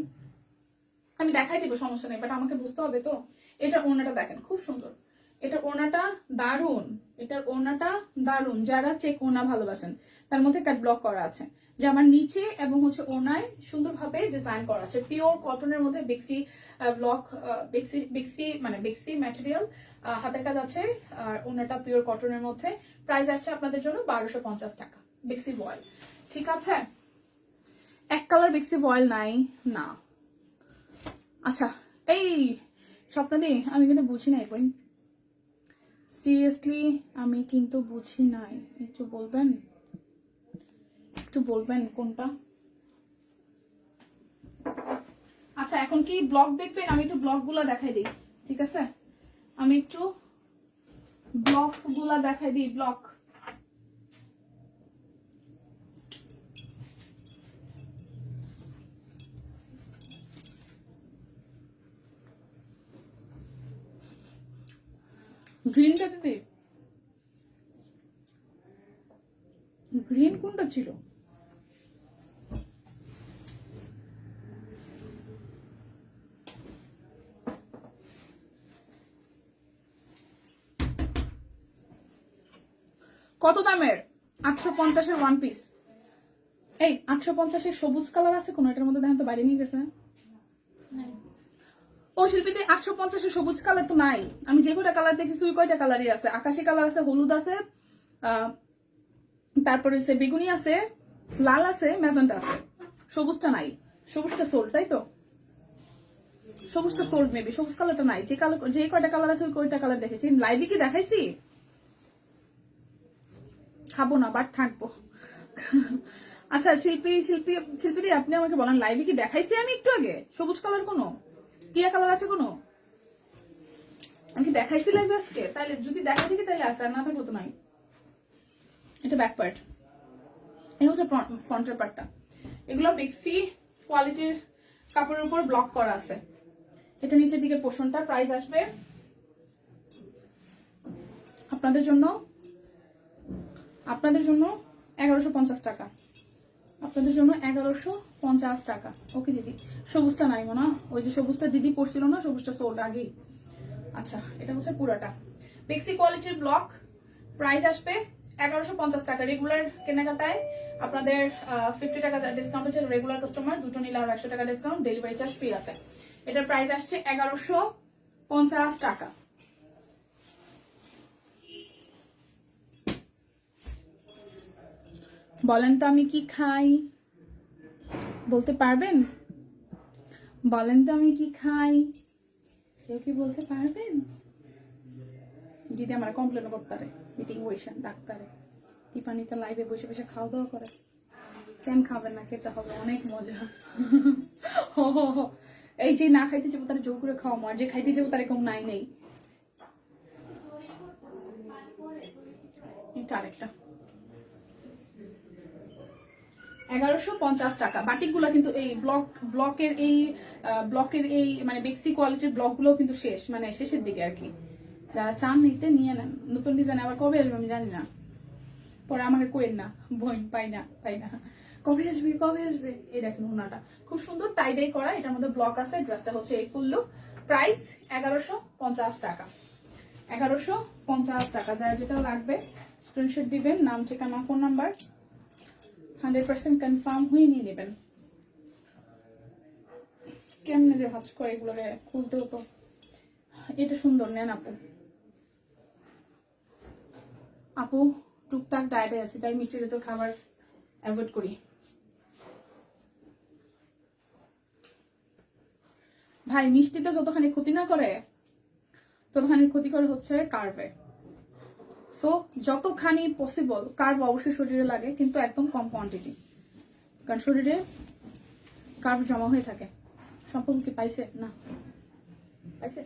আমি দেখাই দিব, সমস্যা নেই, বাট আমাকে বুঝতে হবে তো। এটার ওড়নাটা দেখেন খুব সুন্দর, এটার ওড়নাটা দারুন, এটার ওড়নাটা দারুন। যারা চেক ওড়না ভালোবাসেন তার মধ্যে কাট ব্লক করা আছে, যে আমার নিচে এবং হচ্ছে ওড়নায় সুন্দরভাবে ডিজাইন করা আছে। পিওর কটনের মধ্যে বেক্সি ব্লক, বেক্সি মানে বেক্সি ম্যাটেরিয়াল, হাতের কাজ আছে। আর ওড়নাটা পিওর কটনের মধ্যে। প্রাইস আসছে আপনাদের জন্য 1250 টাকা বেক্সি বয়েল, ঠিক আছে, এক কালার বেক্সি ভয়েল নাই না। আচ্ছা এই স্বপ্নাদি আমি কিন্তু বুঝি নাই বোন, সিরিয়াসলি আমি কিন্তু বুঝি নাই, একটু বলবেন, একটু বলবেন কোনটা। আচ্ছা এখন কি ব্লগ দেখবেন? আমি একটু ব্লগ গুলা দেখাই দিই, ঠিক আছে? আমি একটু ব্লগ গুলা দেখাই দিই। ব্লগ গ্রিনটা দিদি, গ্রিন কোনটা ছিল? কত দামের? 850-এর ওয়ান পিস। এই 850-এর সবুজ কালার আছে কোন? এটার মধ্যে দেখেন তো, বাইরে নিয়ে গেছে। ও শিল্পীতে 850-এর সবুজ কালার তো নাই। আমি যে কয়টা কালার দেখেছি ওই কয়টা কালারই আছে। আকাশি কালার আছে, হলুদ আছে, তারপরে হচ্ছে বেগুনি আছে, লাল আছে, ম্যাজেন্টা আছে, সবুজটা নাই। সবুজটা সোল্ড, তাই তো? সবুজটা সোল্ড মেবি, সবুজ কালারটা নাই। যে কালার, যে কয়টা কালার আছে ওই কয়টা কালার দেখেছি। লাইভে কি দেখাইছি? খাবো না বাট থাকবো। আচ্ছা শিল্পী আপনি আমাকে বলেন, লাইভে কি দেখাইছি আমি একটু আগে সবুজ কালার কোনো? টিয়া কালার আছে কোনো? আমি কি দেখাইছি লাইভে আজকে? তাইলে যদি দেখা থাকি তাহলে আছে, আর না থাকলে তো নাই। এটা ব্যাক পার্ট, এই হচ্ছে ফ্রন্টের পার্টটা। এগুলো বেক্সি কোয়ালিটির কাপড়ের উপর ব্লক করা আছে। এটা নিচের দিকে পোর্শনটা। প্রাইস আসবে আপনাদের জন্য 1150 টাকা। আপনাদের জন্য 1150 টাকা। ওকে দিদি, সবুজটা নাই মনে, ওই যে সবুজটা দিদি পড়ছিল না, সবুজটা সোল্ড আগেই। আচ্ছা এটা হচ্ছে পুরাটা বেক্সি কোয়ালিটির ব্লক। প্রাইস আসবে 1150 টাকা। রেগুলার কেনাকাটায় আপনাদের 50 টাকা ডিসকাউন্ট আছে। রেগুলার কাস্টমার দুটো নিলে আর 100 টাকা ডিসকাউন্ট, ডেলিভারি চার্জ ফ্রি আছে। এটার প্রাইস আসছে 1150 টাকা। বলেন তো আমি কি খাই? বলতে পারবেন? বলেন তো আমি কি খাই? কেউ কি বলতে পারবেন? দিদি আমার কমপ্লেন করতে পারে, মিটিং বসেন ডাক্তারে, টিপানিতে লাইভে বসে বসে খাওয়া দাওয়া করে। কেন খাবেন না? খেতে হবে, অনেক মজা। এই যে না খাইতে যাবো তারা জোর করে খাওয়া, আর যে খাইতে যাবো তারা কেউ নাই নেই। এটা আরেকটা 1150 টাকা। বাটিক গুলা কিন্তু এই ব্লকের এই মানে বেক্সি কোয়ালিটির ব্লক গুলো কিন্তু শেষ, মানে শেষের দিকে আর কি। যারা চান নিতে নিয়ে নেন। নতুন ডিজাইন আবার কবে আসবে আমি জানি না, পরে আমাকে কোয়েন না, বই পাই না। কবে আসবে। এই দেখেন ওনাটা খুব সুন্দর টাইডাই করা, এটার মধ্যে ব্লক আছে। ড্রেসটা হচ্ছে এই ফুল লুক। প্রাইস 1150 টাকা। 1150 টাকা। যারা যেটা লাগবে স্ক্রিনশট দিবেন, নাম, ঠিকানা, ফোন নাম্বার, 100% কনফার্ম হয়ে নিয়ে নেবেন। কেমনে যে ভাজ করে এগুলোরে খুলতে হতো। এটা সুন্দর, নেন আপু টুকটাক ডায়েটে আছে, তাই মিষ্টি জাতীয় খাবার অ্যাভয়েড করি। ভাই মিষ্টিটা যতখানি ক্ষতি না করে, ততখানি ক্ষতি করে হচ্ছে কার্ভে। সো যতখানি পসিবল কার্ভ অবশ্যই শরীরে লাগে, কিন্তু একদম কম কোয়ান্টিটি, কারণ শরীরে কার্ভ জমা হয়ে থাকে। সম্পূর্ণ কি পাইছে না? পাইছে?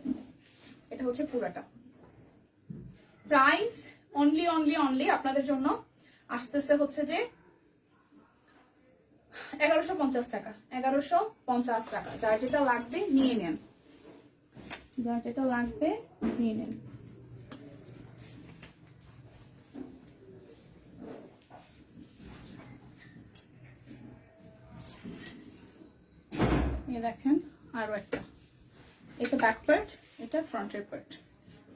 এটা হচ্ছে পুরাটা। প্রাইস অনলি আপনাদের জন্য আসতেছে হচ্ছে যে 1150 টাকা। 1150 টাকা। যার যেটা লাগবে নিয়ে নেন, যার যেটা লাগবে নিয়ে নেন। এই দেখেন আরো একটা, এটা ব্যাক পার্ট, এটা ফ্রন্টের পার্ট।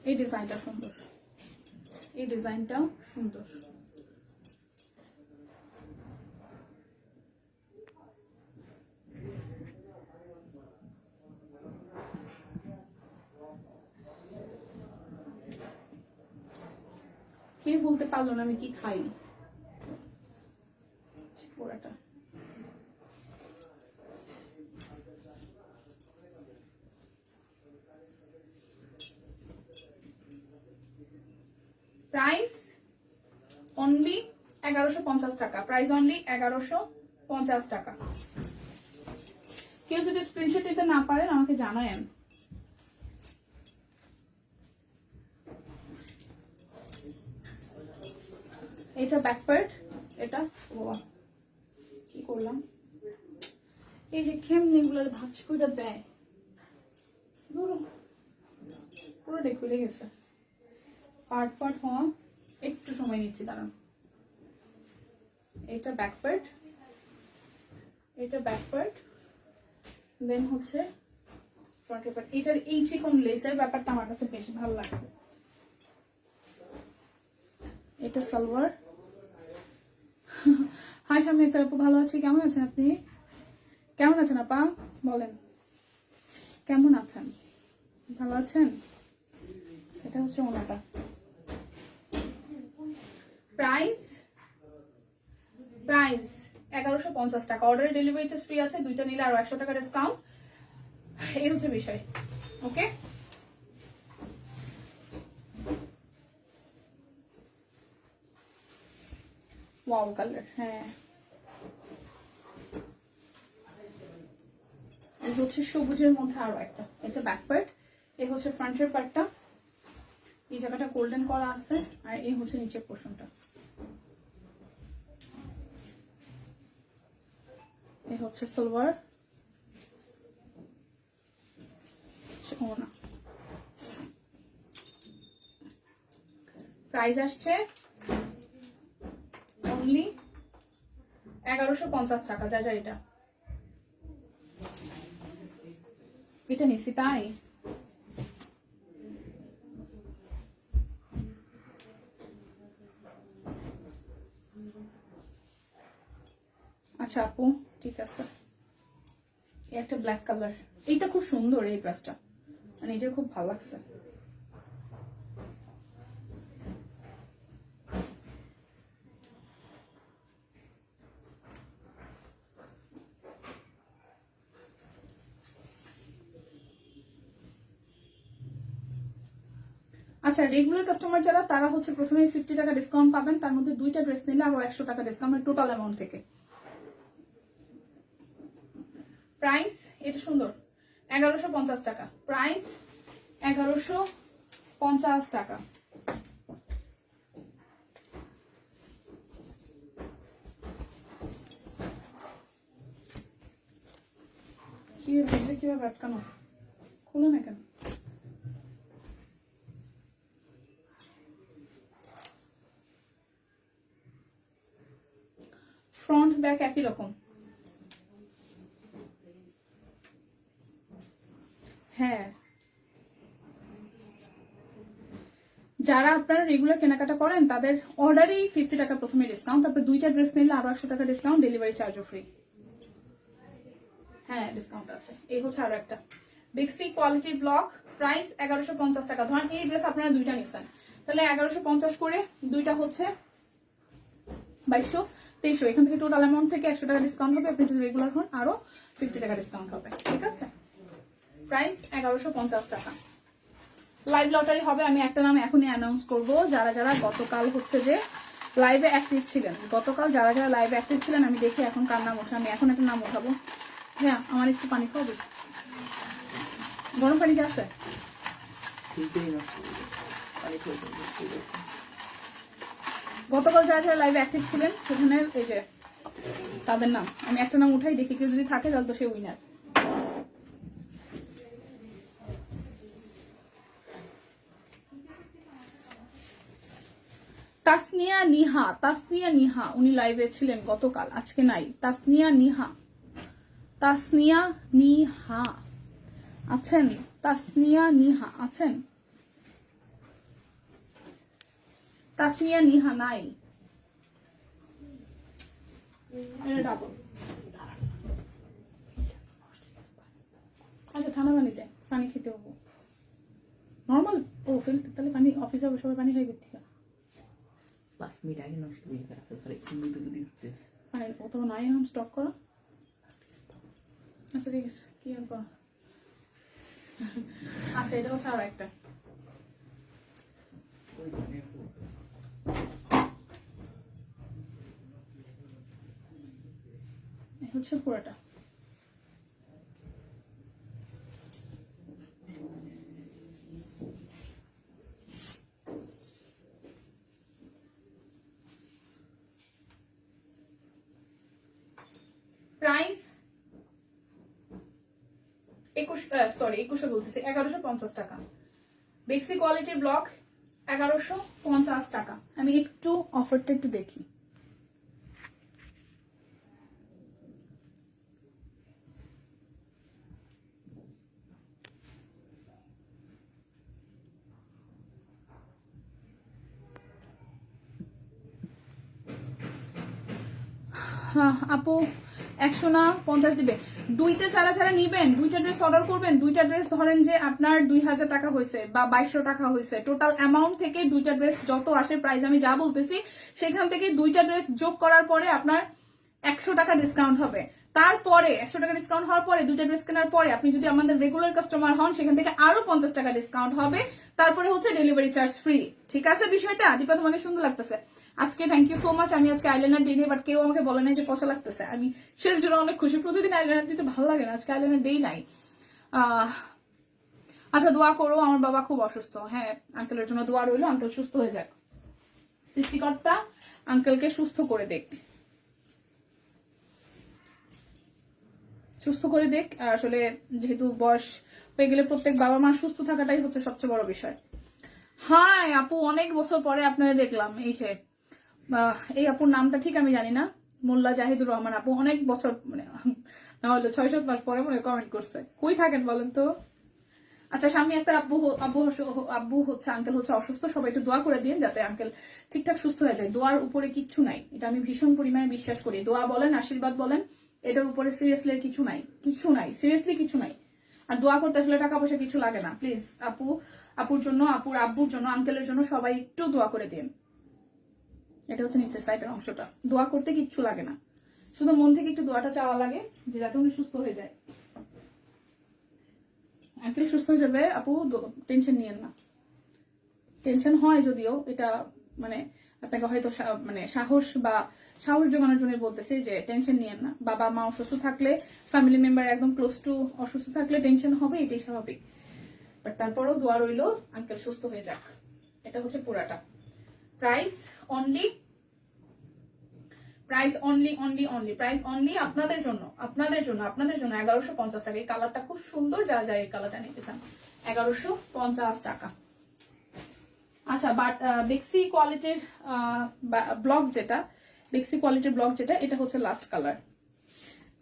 এই ডিজাইনটা সুন্দর, এই ডিজাইনটাও সুন্দর। কে বলতে পারলো না আমি কি খাই? প্রাইস অনলি 1150 টাকা, প্রাইস অনলি 1150 টাকা। কেউ যদি স্ক্রিনশট নিতে না পারেন আমাকে জানায়েন। এটা ব্যাক পার্ট, এটা বাবা কি করলাম, এই যে কেমনি গুলোর ভাঁজ করে দেয়, ধরো পুরো খুলে গেছে। পার্ট পার্ট হওয়া একটু সময় নিচ্ছি, দাঁড়ান। এটা ব্যাক পার্ট, এটা ব্যাক পার্ট, দেন হচ্ছে ফ্রন্টের পার্ট। এটার এই চিকন লেসের ব্যাপারটা আমার কাছে বেশ ভালো লাগছে। এটা সালোয়ার। হাই সামনে একটা আপু, ভালো আছি, কেমন আছেন আপনি? কেমন আছেন আপা বলেন, কেমন আছেন? ভালো আছেন? এটা হচ্ছে ওনাটা। প্রাইস 1150 টাকা। অর্ডারে ডেলিভারি চার্জ ফ্রি আছে, দুইটা নিলে আরো 100 টাকা ডিসকাউন্ট। এই হচ্ছে বিষয়। ওকে, ওয়াও কালার। হ্যাঁ, এই হচ্ছে সবুজের মধ্যে আরো একটা। এটা ব্যাক পার্ট, এই হচ্ছে ফ্রন্টের পার্টটা, এই জায়গাটা গোল্ডেন করা আছে, আর এই হচ্ছে নিচের পোর্শনটা। এই হচ্ছে সালোয়ার, ওনা। প্রাইস আসছে অনলি 1150 টাকা। যা যা এটা এটা নিছি তাই। আচ্ছা আপু, ঠিক আছে। একটা ব্ল্যাক কালার, এইটা খুব সুন্দর, এই ড্রেসটা নিজের খুব ভালো লাগছে। আচ্ছা, রেগুলার কাস্টমার যারা, তারা হচ্ছে প্রথমে 50 টাকা ডিসকাউন্ট পাবেন, তার মধ্যে দুইটা ড্রেস নিলে আরো 100 টাকা ডিসকাউন্ট টোটাল অ্যামাউন্ট থেকে। প্রাইস এটা সুন্দর, 1150 টাকা। প্রাইস 1150 টাকা। কিভাবে আটকানো, খুলে না কেন? ফ্রন্ট ব্যাক একই রকম। হ্যাঁ, যারা আপনারা রেগুলার কেনাকাটা করেন তাদের অর্ডারেই 50 টাকা প্রথমে ডিসকাউন্ট, তারপর দুইটা ড্রেস নিলে আরো 100 টাকা ডিসকাউন্ট, ডেলিভারি চার্জও ফ্রি। হ্যাঁ, ডিসকাউন্ট আছে। এই হচ্ছে আরো একটা বেক্সি কোয়ালিটি ব্লক, প্রাইস 1150 টাকা। ধরেন এই ড্রেস আপনারা দুইটা নিচ্ছেন, তাহলে 1150 করে, দুইটা হচ্ছে 2200, 2300। এখান থেকে টোটাল অ্যামাউন্ট থেকে 100 টাকা ডিসকাউন্ট হবে। আপনি যদি রেগুলার হন আরো 50 টাকা ডিসকাউন্ট হবে। ঠিক আছে, প্রাইস 1150 টাকা। লাইভ লটারি হবে, আমি একটা নাম এখনই অ্যানাউন্স করব। যারা যারা গতকাল হচ্ছে যে লাইভে অ্যাক্টিভ ছিলেন, গতকাল যারা যারা লাইভে অ্যাক্টিভ ছিলেন, আমি দেখি এখন কার নাম ওঠে। আমি এখন একটা নাম ওঠাবো। হ্যাঁ, আমার একটু পানি খাওয়াবে, গরম পানি কি আছে? গতকাল যারা যারা লাইভে অ্যাক্টিভ ছিলেন সেখানে এই যে তাদের নাম আমি একটা নাম উঠাই, দেখি কেউ যদি থাকে তাহলে তো সে উইনার। তাসনিয়া নিহা, তাসনিয়া নিহা, উনি লাইভে ছিলেন গতকাল, আজকে নাই। তাসনিয়া নিহা, তাসনিয়া নিহা আছেন? তাসনিয়া নিহা আছেন? তাসনিয়া নিহা নাই। আচ্ছা, ঠান্ডা পানিতে পানি খেতে হবো নর্মাল। ও ফিল্টার, তাহলে পানি অফিসে সবাই পানি খাই করতে 5 মিনিট আগে নষ্ট হয়ে গেছে, তাহলে একটু দিতে পানি ও তো নাই, এখন স্টক করো। আচ্ছা ঠিক আছে, কি আর করো। আচ্ছা, এটা হচ্ছে আর একটা। হচ্ছে পুরোটা। প্রাইস 2100 বলতেছি 1150 টাকা। বেক্সি কোয়ালিটির ব্লক 1150 টাকা। আমি একটু অফারটা একটু দেখি। হ্যাঁ আপু 100 না 50 দিবে। দুইটা যারা নিবেন, দুইটা ড্রেস অর্ডার করবেন, দুইটা ড্রেস ধরেন যে আপনার 2000 টাকা হয়েছে বা 2200 টাকা হয়েছে, টোটাল অ্যামাউন্ট থেকে দুইটা ড্রেস যত আসে প্রাইস আমি যা বলতেছি সেখান থেকে দুইটা ড্রেস যোগ করার পরে আপনার 100 টাকা ডিসকাউন্ট হবে। তারপরে 100 টাকা ডিসকাউন্ট হওয়ার পরে দুইটা ড্রেস কেনার পরে আপনি যদি আমাদের রেগুলার কাস্টমার হন সেখান থেকে আরো 50 টাকা ডিসকাউন্ট হবে। তারপরে হচ্ছে ডেলিভারি চার্জ ফ্রি। ঠিক আছে বিষয়টা? দীপা তোমাকে সুন্দর লাগতেছে আজকে, থ্যাংক ইউ সো মাচ। আমি আজকে আইলাইনার দিই, বাট কেউ আমাকে বলে নাই যে পয়সা লাগতেছে, আমি সেটার জন্য অনেক খুশি। প্রতিদিন আইলাইনার দিতে ভালো লাগে না, আজকে আইলাইনার দেই নাই। আচ্ছা দোয়া করো, আমার বাবা খুব অসুস্থ। হ্যাঁ আঙ্কেলের জন্য দোয়া রইলো, আঙ্কেল সুস্থ হয়ে যাক, সৃষ্টিকর্তা আঙ্কেলকে সুস্থ করে দেখ, সুস্থ করে দেখ। আসলে যেহেতু বয়স হয়ে গেলে প্রত্যেক বাবা মা সুস্থ থাকাটাই হচ্ছে সবচেয়ে বড় বিষয়। হ্যাঁ আপু অনেক বছর পরে আপনারা দেখলাম। এই আপুর নামটা ঠিক আমি জানি না, মোল্লা জাহিদুর রহমান আপু, অনেক বছর মানে না হলো 6-7 মাস পরে মনে কমেন্ট করছে। কই থাকেন বলেন তো? আচ্ছা স্বামী একটা আব্বু হচ্ছে আঙ্কেল হচ্ছে অসুস্থ, সবাই একটু দোয়া করে দিন যাতে আঙ্কেল ঠিকঠাক সুস্থ হয়ে যায়। দোয়ার উপরে কিচ্ছু নাই, এটা আমি ভীষণ পরিমাণে বিশ্বাস করি। দোয়া বলেন আশীর্বাদ বলেন, এটার উপরে সিরিয়াসলি কিছু নাই, কিছু নাই, সিরিয়াসলি কিছু নাই। আর দোয়া করতে আসলে টাকা পয়সা কিছু লাগে না। প্লিজ আপুর জন্য, আপুর আব্বুর জন্য, আঙ্কেলের জন্য সবাই একটু দোয়া করে দিন। এটা হচ্ছে নিচের সাইডের অংশটা। দোয়া করতে কিচ্ছু লাগে না, শুধু মন থেকে একটু দোয়াটা চাওয়া লাগে যে যাতে উনি সুস্থ হয়ে যায়। আঙ্কেল সুস্থ হয়ে যাবে আপু, টেনশন নিয়েন না। টেনশন হয় যদিও, এটা মানে আপনাকে হয়তো মানে সাহস জোগানোর জন্য বলতেছি যে টেনশন নিয়েন না। বাবা মা অসুস্থ থাকলে, ফ্যামিলি মেম্বার একদম ক্লোজ টু অসুস্থ থাকলে টেনশন হবে, এটাই স্বাভাবিক। বাট তারপরেও দোয়া রইলো আঙ্কেল সুস্থ হয়ে যাক। এটা হচ্ছে পুরাটা। প্রাইস অনলি আপনাদের জন্য 1150 টাকা। এই কালারটা খুব সুন্দর, যারা এই কালারটা নিতে চান 1150 টাকা। আচ্ছা বাট বেক্সি কোয়ালিটির ব্লক যেটা এটা হচ্ছে লাস্ট কালার।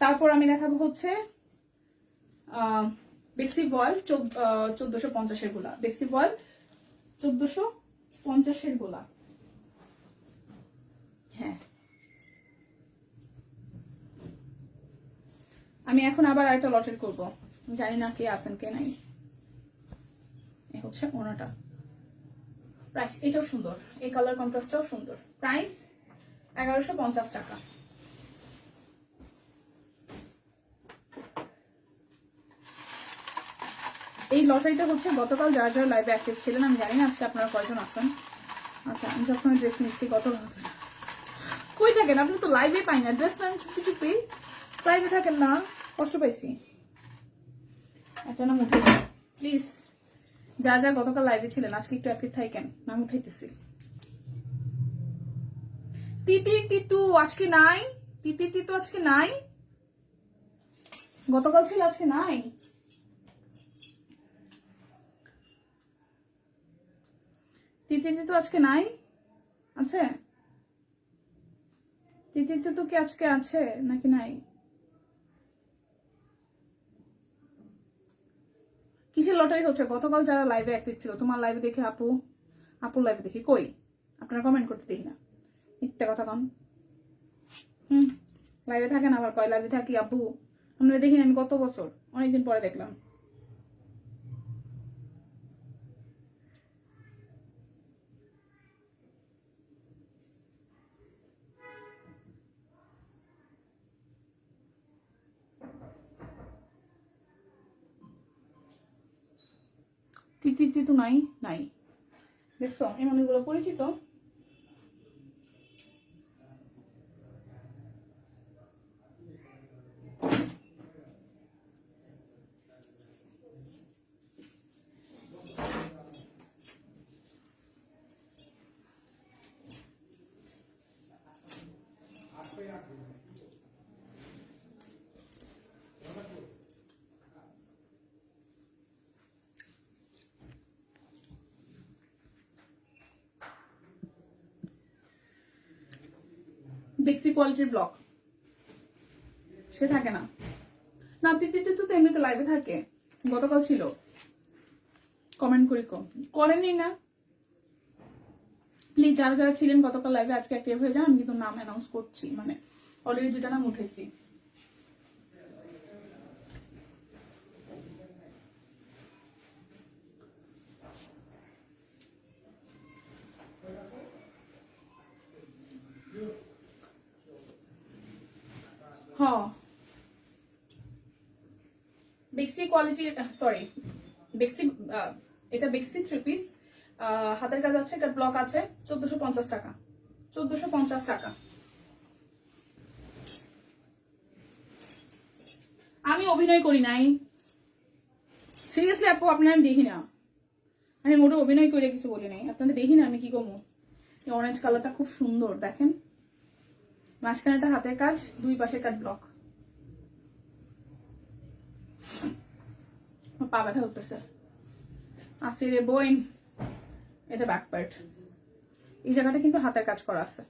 তারপর আমি দেখাবো হচ্ছে বেক্সি ভয়েল 1450 গুলা, বেক্সি ভয়েল 1450 গুলা। হ্যাঁ আমি এখন আবার আরেকটা লটের করবো, জানি না কে আছেন কে নাই। এই হচ্ছে ওনাটা। প্রাইস এটাও সুন্দর, এই কালার কন্ট্রাস্টটাও সুন্দর। প্রাইস 1150 টাকা। এই লটারিটা হচ্ছে গতকাল যারা লাইভে অ্যাক্টিভ ছিলেন, আমি জানি না আজকে আপনারা কয়জন আছেন। আচ্ছা আমি সবসময় ড্রেস নিচ্ছি, কই থাকেন আপনি? তো লাইভে পাই না, ড্রেস নেন চুপি চুপি, লাইভে থাকেন না, কষ্ট পাইছি। একটা নাম উঠে প্লিজ, যা গতকাল লাইভে ছিলেন আজকে একটু অ্যাক্টিভ থাকেন, নাম উঠাইতেছি। তিতির তিতু আজকে নাই, তিতির তিতু আজকে নাই, গতকাল ছিল আজকে নাই। তিতির তিতু আজকে নাই, আছে? তিতির তিতু কি আজকে আছে নাকি নাই? কিসের লটারি হচ্ছে? গতকাল যারা লাইভে অ্যাক্টিভ ছিল, তোমার লাইভে দেখে আপুর লাইভে দেখি, কই আপনারা কমেন্ট করতে দেখি না, মিথ্যা কথা কন। লাইভে থাকেন আবার কয় লাইভে থাকি আপু, আমরা দেখিনি আমি কত বছর, অনেকদিন পরে দেখলাম। তিতির তিতু নাই, দেখছো এই মানুষগুলো পরিচিত। বেক্সি কোয়ালিটির ব্লক, সে থাকে না। না তিতি তো এমনিতে লাইভে থাকে, গতকাল ছিল। কমেন্ট করি করেনি না, প্লিজ যারা যারা ছিলেন গতকাল লাইভে আজকে অ্যাক্টিভ হয়ে যান। আমি কিন্তু নাম অ্যানাউন্স করছি, মানে অলরেডি 2টা নাম উঠেছি। হ্যাঁ বেক্সি কোয়ালিটি, সরি বেক্সি, এটা বেক্সি 3 পিস, হাতের কাজ আছে, এটা ব্লক আছে। 1450 টাকা, 1450 টাকা। আমি অভিনয় করি নাই, সিরিয়াসলি আপু আপনার আমি দেখি না, আমি মোটে অভিনয় করে কিছু বলি নাই। আপনারা দেখি না আমি কি করবো। এই অরেঞ্জ কালারটা খুব সুন্দর, দেখেন মাঝখানেটা হাতের কাজ, 2 পাশে কাট ব্লক। পা ব্যথা করতেছে আছে রে বইন। এটা ব্যাক পার্ট, এই জায়গাটা কিন্তু হাতের কাজ করা আছে।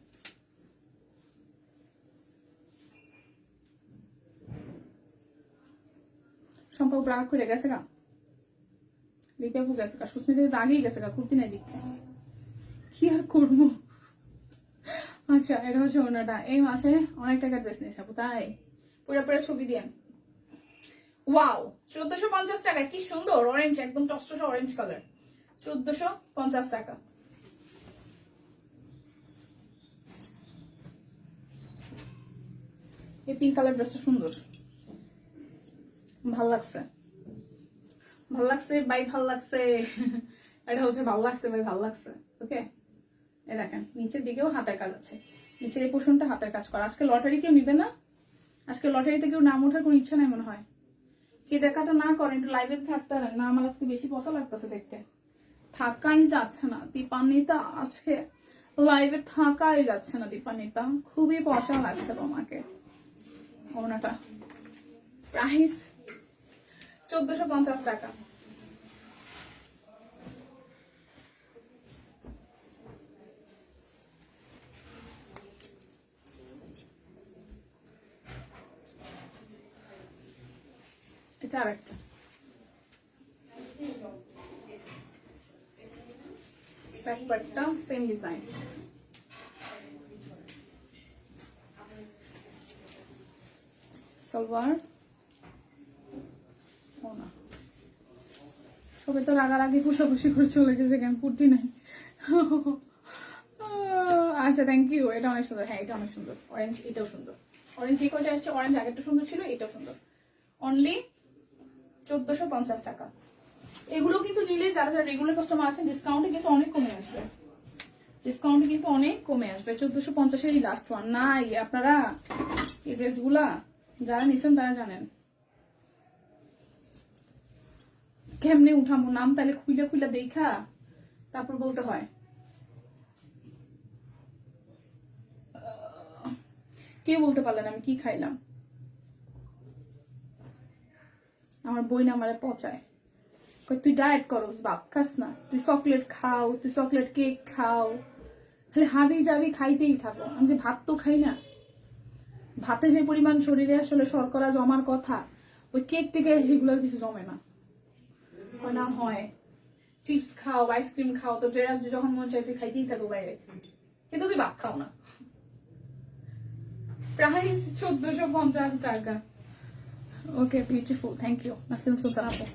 সম্পর্ক ব্রাক করে গেছে গা, লিপে ফুক গেছে গা, সুস্মিতা আগেই গেছে গা, কুর্তি নাই দিকে কি আর করবো। আচ্ছা এটা হচ্ছে ওনাটা। এই মাসে অনেক টাকা ড্রেস নিয়েছে আপু, তাই পুরো পুরো ছবি দিয়ে। ওয়াও 1450 টাকা, কি সুন্দর অরেঞ্জ, একদম টসটসে অরেঞ্জ কালার, 1450 টাকা। এই পিঙ্ক কালার ড্রেসটা সুন্দর, ভাল লাগছে, ভাল লাগছে ভাই, ভাল লাগছে। এটা হচ্ছে ভাল লাগছে ভাই, ভাল লাগছে। ওকে এই দেখেন নিচের দিকেও হাতের কাজ আছে, নিচের এই পোর্শনটা হাতের কাজ করা। আজকে লটারি কেউ নিবে না, আজকে লটারিতে কেউ নাম ওঠার কোনো ইচ্ছা নাই মনে হয়। কে দেখাটা না করেন, একটু লাইভে থাকতে পারেন না। আমার আজকে বেশি পছন্দ লাগতেছে দেখতে, থাকাই যাচ্ছে না। দীপান্বিতা আজকে লাইভে থাকাই যাচ্ছে না, দীপান্বিতা খুবই পছন্দ লাগছে তোমাকে। ওনাটা প্রাইস 1450 টাকা। এটা আরেকটা, ব্যাকপার্টটা সেম ডিজাইন, সালোয়ার ওনা। সবাই তো রাগারাগি খুশাখুশি করে চলে গেছে, কেন কুর্তি নাই। আচ্ছা থ্যাংক ইউ, এটা অনেক সুন্দর। হ্যাঁ এটা অনেক সুন্দর, অরেঞ্জ এটাও সুন্দর। অরেঞ্জ এই কয়টা আসছে, অরেঞ্জ আগেরটা সুন্দর ছিল, এটাও সুন্দর। অনলি 1450 টাকা। এগুলো কিন্তু নিলে যারা যারা রেগুলার কাস্টমার আছেন ডিসকাউন্টে কিন্তু অনেক কমে আসবে, ডিসকাউন্টে কিন্তু অনেক কমে আসবে। 1450 এই লাস্ট ওয়ান নাই। আপনারা এই ড্রেসগুলা যারা নিছেন তারা জানেন কেমনে উঠাবো নাম, তাহলে খুইলা খুইলা দেখা তারপর বলতে হয়। কে বলতে পারলেন আমি কি খাইলাম? আমার বই না আমারে পচায়, তুই ডায়েট করো, ভাত খাস না, তুই চকলেট খাও, তুই চকলেট কেক খাও, খালি হাবি যাবি খাইতেই থাকো। আমি ভাত তো খাই না, ভাতে যে পরিমাণ শরীরে আসলে শর্করা জমার কথা, ওই কেক থেকে এগুলো কিছু জমে না। না হয় চিপস খাও, আইসক্রিম খাও, তো যখন মন চাই তুই খাইতেই থাকো বাইরে, কিন্তু তুই ভাত খাও না। প্রাইস 1450 টাকা। Okay beautiful, thank you Nasim Sultan আপু।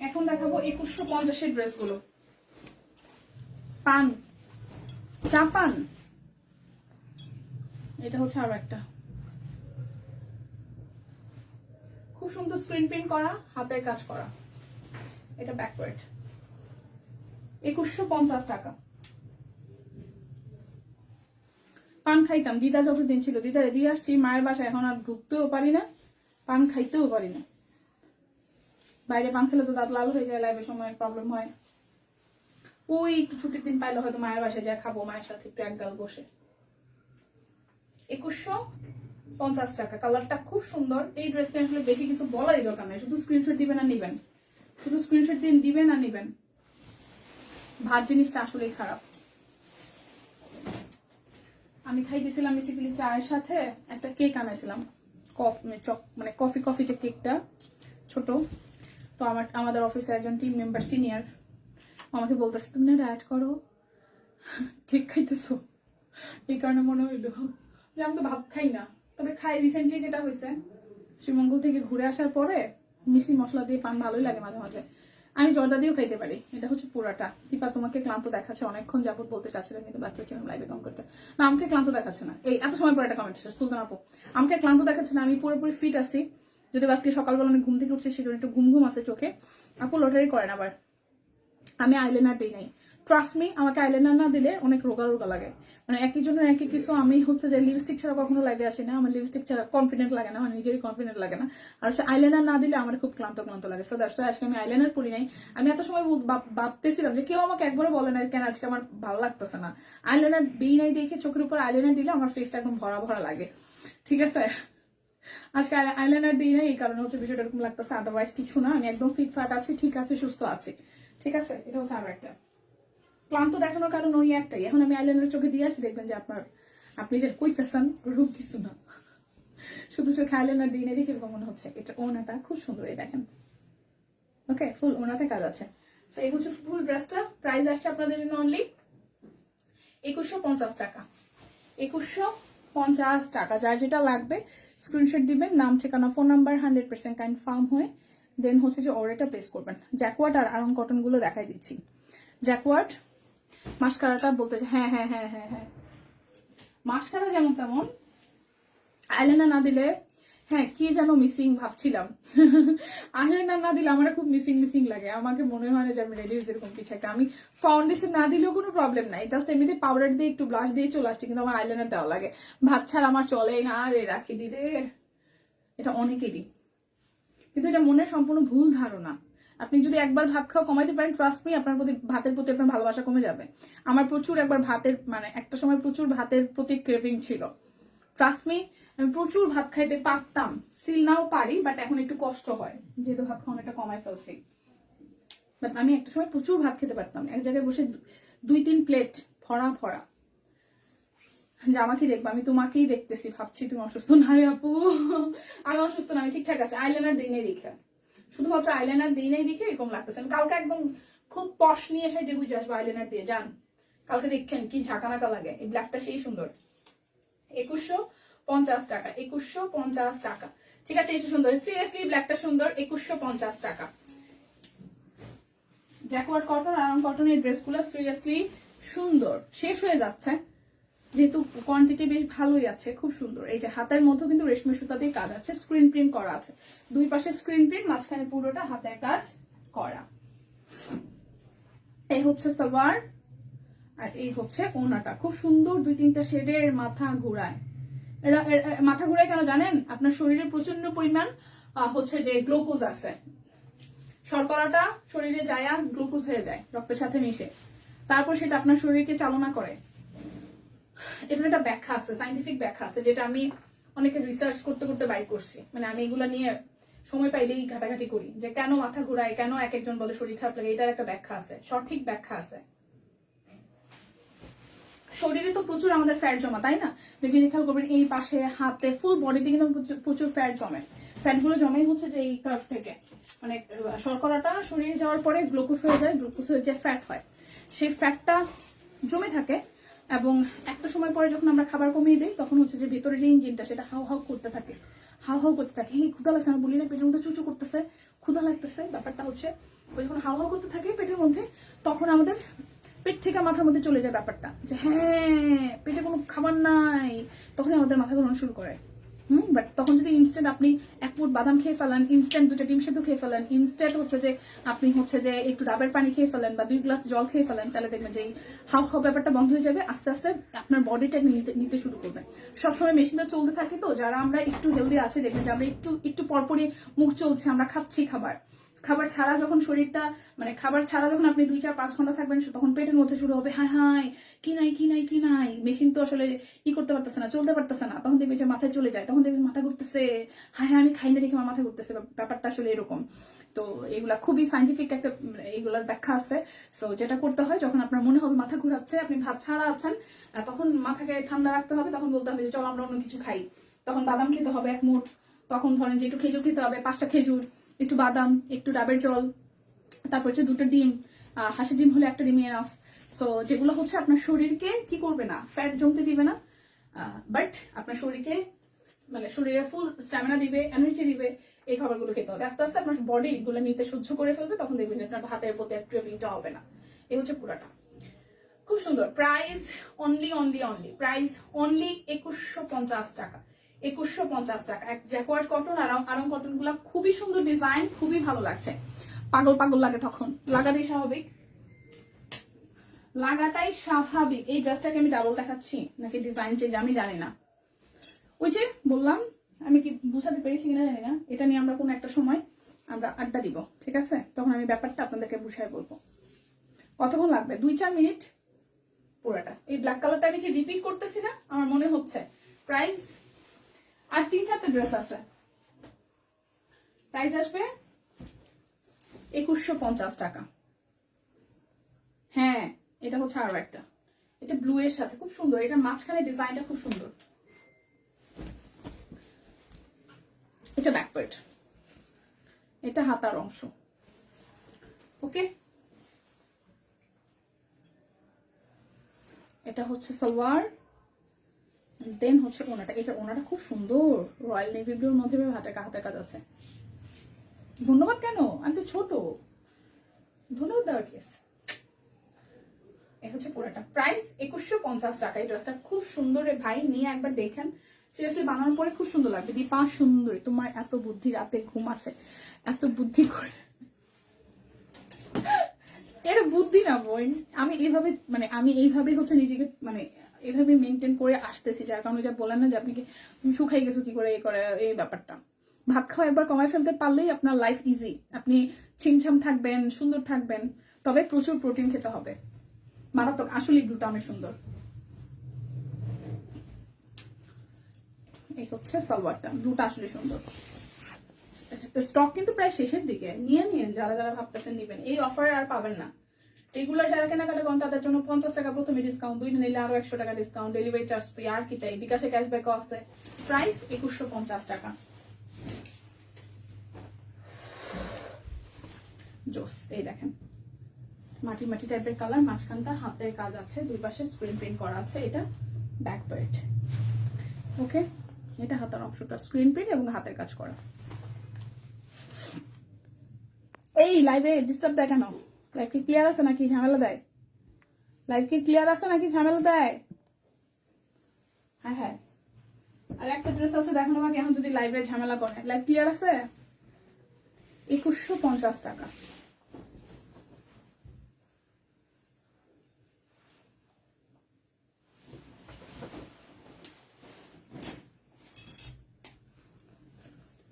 এখন দেখাবো 2150 ড্রেস গুলো। পান চা পান, এটা হচ্ছে আরো একটা খুব সুন্দর স্ক্রিন প্রিন্ট করা, হাতের কাজ করা। এটা ব্যাকওয়ার্ড, 2150 টাকা। পান খাইতাম দিদা যতদিন ছিল, দিদারে দিয়ে আসছি মায়ের বাসায়, এখন আর ঢুকতেও পারি না, পান খাইতেও পারি না। বাইরে পান খেলে তো দাঁত লাল হয়ে যায়, লাইভের সময় প্রবলেম হয়। ওই একটু ছুটির দিন পাইলে হয়তো মায়ের বাসায় যা খাবো, মায়ের সাথে একটু এক গাল বসে। 2150 টাকা, কালারটা খুব সুন্দর। এই ড্রেসটা আসলে বেশি কিছু বলারই দরকার নেই, শুধু স্ক্রিনশট দিবেন আর নিবেন, শুধু স্ক্রিনশট দিবেন আর নিবেন। ভাত জিনিসটা আসলেই খারাপ। আমি খাইতেছিলাম বেসিক্যালি চায়ের সাথে একটা কেক আনাইছিলাম, মানে কফি যে কেকটা ছোট। তো আমাদের অফিসে একজন টিম মেম্বার সিনিয়র আমাকে বলতেছে, তুমি না ডায়েট করো, কেক খাইতেছো? এই কারণে মনে হইলো যে আমি তো ভাত খাই না, তবে খাই। রিসেন্টলি যেটা হয়েছে, শ্রীমঙ্গল থেকে ঘুরে আসার পরে মিষ্টি মশলা দিয়ে পান ভালোই লাগে মাঝে মাঝে, আমি জর্দা দিয়েও খাইতে পারি। এটা হচ্ছে পুরাটা। দীপা তোমাকে ক্লান্ত দেখাচ্ছে, অনেকক্ষণ যাবত বলতে চাচ্ছিলাম কিন্তু বাচ্চা ছিলাম লাইভে কম করতে। না, আমাকে ক্লান্ত দেখাচ্ছে না। এই এত সময় পরে একটা কমেন্ট এসেছে সুলতান আপু, আমাকে ক্লান্ত দেখাচ্ছে না, আমি পুরোপুরি ফিট আছি। যদি আজকে সকালবেলা আমি ঘুম থেকে উঠছি সেজন্য একটু ঘুম ঘুম আছে চোখে। আপু লটারি করেন আবার, আমি আইলাইনার দিই নাই। ট্রাস্ট মি, আমাকে আইলাইনার না দিলে অনেক রোগা রোগা লাগে। মানে একই জন্য একই কিছু। আমি হচ্ছে যে লিপস্টিক ছাড়া কখনো লাইভে আসি না, আমার লিপস্টিক ছাড়া কনফিডেন্ট লাগে না, আমার নিজেরই কনফিডেন্ট লাগে না। আর হচ্ছে আইলাইনার না দিলে আমার খুব ক্লান্ত ক্লান্ত লাগে। সো দ্যাটস ওয়াই আজকে আমি আইলাইনার পরি নাই। আমি এত সময় ভাবতেছিলাম যে কেউ আমাকে একবারও বলে না কেন আজকে আমার ভালো লাগতেছে না। আইলাইনার দিই নাই দেখে চোখের উপর আইলাইনার দিলে আমার ফেসটা একদম ভরা ভরা লাগে। ঠিক আছে, আজকে আইলাইনার দিই নাই, এই কারণে হচ্ছে বিষয়টা এরকম লাগতেছে, আদারওয়াইজ কিছু না। আমি একদম ফিটফাট আছি, ঠিক আছে, সুস্থ আছি। ঠিক আছে, এটা হচ্ছে আরো একটা ক্লান্ত দেখানোর কারণ ওই একটাই। এখন আমি আইলাইনার চোখে দিয়ে আসি, দেখবেন যে আপনি যে কইতেছেন রূপ কিছু না, শুধু চোখে আইলাইনার দিয়ে দেখে এরকম মনে হচ্ছে। এটা ওনাটা খুব সুন্দর, এই দেখেন। ওকে, ফুল ওনাতে কাজ আছে। তো এই হচ্ছে ফুল ড্রেসটা। প্রাইস আসছে আপনাদের জন্য অনলি 2150 টাকা। 2150 টাকা। যার যেটা লাগবে স্ক্রিনশট দিবেন, নাম ঠিকানা ফোন নাম্বার 100% কনফার্ম হয়ে দেন হচ্ছে যে অর্ডারটা প্লেস করবেন। জ্যাকওয়ার্ড আর আরং কটন গুলো দেখাই দিচ্ছি। জ্যাকওয়ার্ড মাস্কারাটা বলতেছে, হ্যাঁ হ্যাঁ হ্যাঁ হ্যাঁ হ্যাঁ, মাস্কারা যেমন তেমন। আইলাইনার না দিলে হ্যাঁ কি যেন মিসিং ভাবছিলাম। আইলাইনার না দিলে আমার খুব মিসিং মিসিং লাগে, আমাকে মনে হয় না যে আমি রেডি যেরকম কিছু একটা। আমি ফাউন্ডেশন না দিলেও কোনো প্রবলেম নাই, জাস্ট এমনিতে পাউডার দিয়ে একটু ব্লাশ দিয়ে চলে আসছে, কিন্তু আমার আইলাইনার দেওয়া লাগে। ভাত ছাড়া আমার চলে না রে, রাখি দি রে, এটা অনেকেরই। কিন্তু এটা মনের সম্পূর্ণ ভুল ধারণা। আপনি যদি একবার ভাত খাওয়া কমাইতে পারেন, ট্রাস্ট মি, আপনার প্রতি ভাতের প্রতি আপনার ভালোবাসা কমে যাবে। আমার প্রচুর একবার ভাতের মানে একটা সময় প্রচুর ভাতের প্রতি ক্রেভিং ছিল। ট্রাস্ট মি, আমি প্রচুর ভাত খাইতে পারতাম, স্টিল নাও পারি, বাট এখন একটু কষ্ট হয় যেহেতু ভাত খাওয়া একটা কমাই ফেলছি। বাট আমি একটা সময় প্রচুর ভাত খেতে পারতাম, এক জায়গায় বসে 2-3 প্লেট ভরা ভরা। যে আমাকে দেখবো, আমি তোমাকেই দেখতেছি, ভাবছি তুমি অসুস্থ না রে আপু। আমি অসুস্থ না, আমি ঠিকঠাক আছে। আইলাইনার দিই নাই দেখে, শুধুমাত্র আইলাইনার দিই নাই দেখে এরকম লাগতেছে। আমি কালকে একদম খুব পশ নিয়ে এসে যে বুঝে আসবো আইলাইনার দিয়ে যান। কালকে দেখেন কি ঝাঁকানাকা লাগে, এই ব্ল্যাকটা সেই সুন্দর। 2150 টাকা, 2150 টাকা। ঠিক আছে, এই সুন্দর, সিরিয়াসলি ব্ল্যাকটা সুন্দর। 2150 টাকা। জ্যাকওয়ার্ড কটন, আরাম কটনের ড্রেসগুলো সিরিয়াসলি সুন্দর। শেষ হয়ে যাচ্ছে যেহেতু কোয়ান্টিটি বেশ ভালোই আছে, খুব সুন্দর। এই যে হাতের মধ্যে কিন্তু রেশমি সুতা দিয়ে কাজ আছে, স্ক্রিন প্রিন্ট করা আছে, দুই পাশে স্ক্রিন প্রিন্ট, মাঝখানে পুরোটা হাতের কাজ করা। এই হচ্ছে সালোয়ার আর এই হচ্ছে ওড়নাটা, খুব সুন্দর 2-3টা শেডের। মাথা ঘুরায়, মাথা ঘুরায় কেন জানেন? আপনার শরীরে প্রচন্ড পরিমাণ হচ্ছে যে গ্লুকোজ আছে, শর্করাটা শরীরে যায় আর গ্লুকোজ হয়ে যায় রক্তের সাথে মিশে, তারপর সেটা আপনার শরীরকে চালনা করে। এটার একটা ব্যাখ্যা আছে, সাইন্টিফিক ব্যাখ্যা আছে, যেটা আমি অনেকে রিসার্চ করতে করতে বাইর করছি। মানে আমি এগুলা নিয়ে সময় পাইলেই ঘাটাঘাটি করি যে কেন মাথা ঘুরায়, কেন এক একজন বলে শরীর খারাপ লাগে। এটার একটা ব্যাখ্যা আছে, সঠিক ব্যাখ্যা আছে। শরীরে তো প্রচুর আমাদের ফ্যাট জমা, তাই না? দেখবেন খেয়াল করবেন এই পাশে, হাতে, ফুল বডিতে কিন্তু প্রচুর ফ্যাট জমে। ফ্যাট গুলো জমাই হচ্ছে যে এই কার্ভ থেকে, মানে শর্করাটা শরীরে যাওয়ার পরে গ্লুকোজ হয়ে যায়, গ্লুকোজ হয়ে যে ফ্যাট হয়, সেই ফ্যাটটা জমে থাকে। এবং একটা সময় পরে যখন আমরা খাবার কমিয়ে দিই, তখন হচ্ছে যে ভেতরে যে ইঞ্জিনটা সেটা হাউ হাউ করতে থাকে, হাউ হাউ করতে থাকে। এই ক্ষুধা লাগছে, আমার বলি না পেটের মধ্যে চুচু করতেছে, ক্ষুধা লাগতেছে। ব্যাপারটা হচ্ছে ওই যখন হাউ হাউ করতে থাকে পেটের মধ্যে, তখন আমাদের পেট থেকে মাথার মধ্যে চলে যায় ব্যাপারটা, যে হ্যাঁ পেটে কোনো খাবার নাই, তখন আমাদের মাথা ঘোরানো শুরু করে। বাট তখন যদি ইনস্ট্যান্ট আপনি 1 মুঠ বাদাম খেয়ে ফেলেন, ইনস্ট্যান্ট 2টা ডিম সেদ্ধ খেয়ে ফেলেন, ইনস্ট্যান্ট হচ্ছে যে আপনি হচ্ছে যে একটু ডাবের পানি খেয়ে ফেলেন বা 2 গ্লাস জল খেয়ে ফেলেন, তাহলে দেখবেন যে এই হাউ হাউ ব্যাপারটা বন্ধ হয়ে যাবে। আস্তে আস্তে আপনার বডিটা নিতে শুরু করবে। সবসময় মেশিনটা চলতে থাকে, তো যারা আমরা একটু হেলদি আছে দেখবেন যে আমরা একটু পরপরই মুখ চলছে, আমরা খাচ্ছি খাবার, খাবার ছাড়া যখন শরীরটা মানে খাবার ছাড়া যখন আপনি 2-4-5 ঘন্টা থাকবেন তখন পেটের মধ্যে শুরু হবে হাই হাই কি নাই কি নাই কি নাই, মেশিন তো আসলে ই করতে পারতেছে না, চলতে পারতেছে না, তখন দেখবে যে মাথায় চলে যায়, তখন দেখবে মাথা ঘুরতেছে, হাই হাই আমি খাই না দেখে আমার মাথা ঘুরতেছে। ব্যাপারটা আসলে এরকম। তো এগুলা খুবই সাইন্টিফিক একটা এগুলার ব্যাখ্যা আছে। সো যেটা করতে হয় যখন আপনার মনে হবে মাথা ঘুরাচ্ছে, আপনি ভাত ছাড়া আছেন, তখন মাথাকে ঠান্ডা রাখতে হবে, তখন বলতে হবে যে চলো আমরা অন্য কিছু খাই। তখন বাদাম খেতে হবে 1 মুঠ, তখন ধরেন যে একটু খেজুর খেতে হবে 5টা খেজুর, একটু বাদাম, একটু ডাবের জল, তারপর হচ্ছে 2টো ডিম, হাঁসের ডিম হলে 1টা ডিম এনাফ। সো যেগুলো হচ্ছে আপনার শরীরকে কি করবে না, ফ্যাট জমতে দিবে না, বাট আপনার শরীরকে মানে শরীরে ফুল স্ট্যামিনা দিবে, এনার্জি দিবে, এই খাবারগুলো খেতে হবে। আস্তে আস্তে আপনার বডি এগুলো নিতে সহ্য করে ফেলবে, তখন দেখবেন যে আপনার হাতের প্রতি ক্রেভিংটা হবে না। এই হচ্ছে পুরাটা। খুব সুন্দর। Price only only only price only 2150 টাকা। 2150 টাকা। এক জ্যাকোয়ার্ড কটন আর আরং কটন গুলা খুবই সুন্দর ডিজাইন, খুবই ভালো লাগছে। পাগল পাগল লাগে তখন, লাগাটাই স্বাভাবিক, লাগাটাই স্বাভাবিক। এই ড্রেসটাকে আমি ডাবল দেখাচ্ছি নাকি ডিজাইন চেঞ্জ আমি জানি না। ওই যে বললাম, আমি কি বুঝাতে পেরেছি কিনা জানি না, এটা নিয়ে আমরা কোনো একটা সময় আমরা আড্ডা দিব, ঠিক আছে? তখন আমি ব্যাপারটা আপনাদেরকে বুঝাই বলবো। কতক্ষণ লাগবে? 2-4 মিনিট পুরাটা। এই ব্ল্যাক কালারটা আমি কি রিপিট করতেছি না? আমার মনে হচ্ছে। প্রাইস আর 3-4টা ড্রেস আছে। প্রাইস আসবে 2150 টাকা। হ্যাঁ, এটা হচ্ছে আরো একটা, এটা ব্লু এর সাথে খুব সুন্দর, এটা মাঝখানে ডিজাইনটা খুব সুন্দর। এটা ব্যাক পার্ট, এটা হাতার অংশ। ওকে, এটা হচ্ছে সালোয়ার, দেন হচ্ছে ওনাটা। এটা ওনাটা খুব সুন্দর, রয়্যাল নেভি ব্লুর মধ্যে হাতের কাজ আছে। ধন্যবাদ কেন, আমি তো ছোট, ধন্যবাদ দেওয়ার কেস। এটা হচ্ছে পুরোটা। প্রাইস 2150 টাকা। এই ড্রেসটা খুব সুন্দর রে ভাই, নিয়ে একবার দেখেন, সিরিয়াসলি বানানোর পরে খুব সুন্দর লাগবে। দীপা সুন্দরী, তোমার এত বুদ্ধি, রাতে ঘুম আসে, এত বুদ্ধি করে। এটা বুদ্ধি না বোন, আমি এইভাবে হচ্ছে নিজেকে এইভাবে মেনটেন করে আসতেছি, যার কারণে যা বলেন না যে আপনি কি তুমি শুকাই গেছো কি করে, এই করে এই ব্যাপারটা। ভাত খাওয়া একবার কমায় ফেলতে পারলেই আপনার লাইফ ইজি, আপনি ছিমছাম থাকবেন, সুন্দর থাকবেন। তবে প্রচুর প্রোটিন খেতে হবে, মারাত্মক। আসলে ব্লুটা অনেক সুন্দর। এই হচ্ছে সালোয়ারটা, ব্লুটা আসলে সুন্দর। স্টক কিন্তু প্রায় শেষের দিকে, নিয়ে নিন যারা যারা ভাবতেছেন নিবেন, এই অফারে আর পাবেন না। রেগুলার যারা কেনাকাটা করেন তাদের জন্য 50 টাকা প্রথমে ডিসকাউন্ট, 2 নিলে আরো 100 টাকা ডিসকাউন্ট, ডেলিভারি চার্জ ফ্রি, আর কি চাই। বিকাশে ক্যাশব্যাকও আছে। প্রাইস 2150 টাকা। জোস। এই দেখেন, মাটি মাটি টাইপের কালার, মাঝখানটা হাতের কাজ আছে, দুই পাশে স্ক্রিন প্রিন্ট করা আছে। এটা ব্যাক পার্ট। ওকে, এটা হাতের অংশটা স্ক্রিন প্রিন্ট এবং হাতের কাজ করা। এই লাইভে ডিস্টার্ব দেয় কেন? লাইভ কি ক্লিয়ার আছে নাকি ঝামেলা দেয়? লাইভ কি ক্লিয়ার আছে নাকি ঝামেলা দেয়? হ্যাঁ হ্যাঁ, আর একটা ড্রেস আছে দেখানো আমাকে, এখন যদি লাইভে ঝামেলা করে। লাইভ ক্লিয়ার আছে? 2150 টাকা।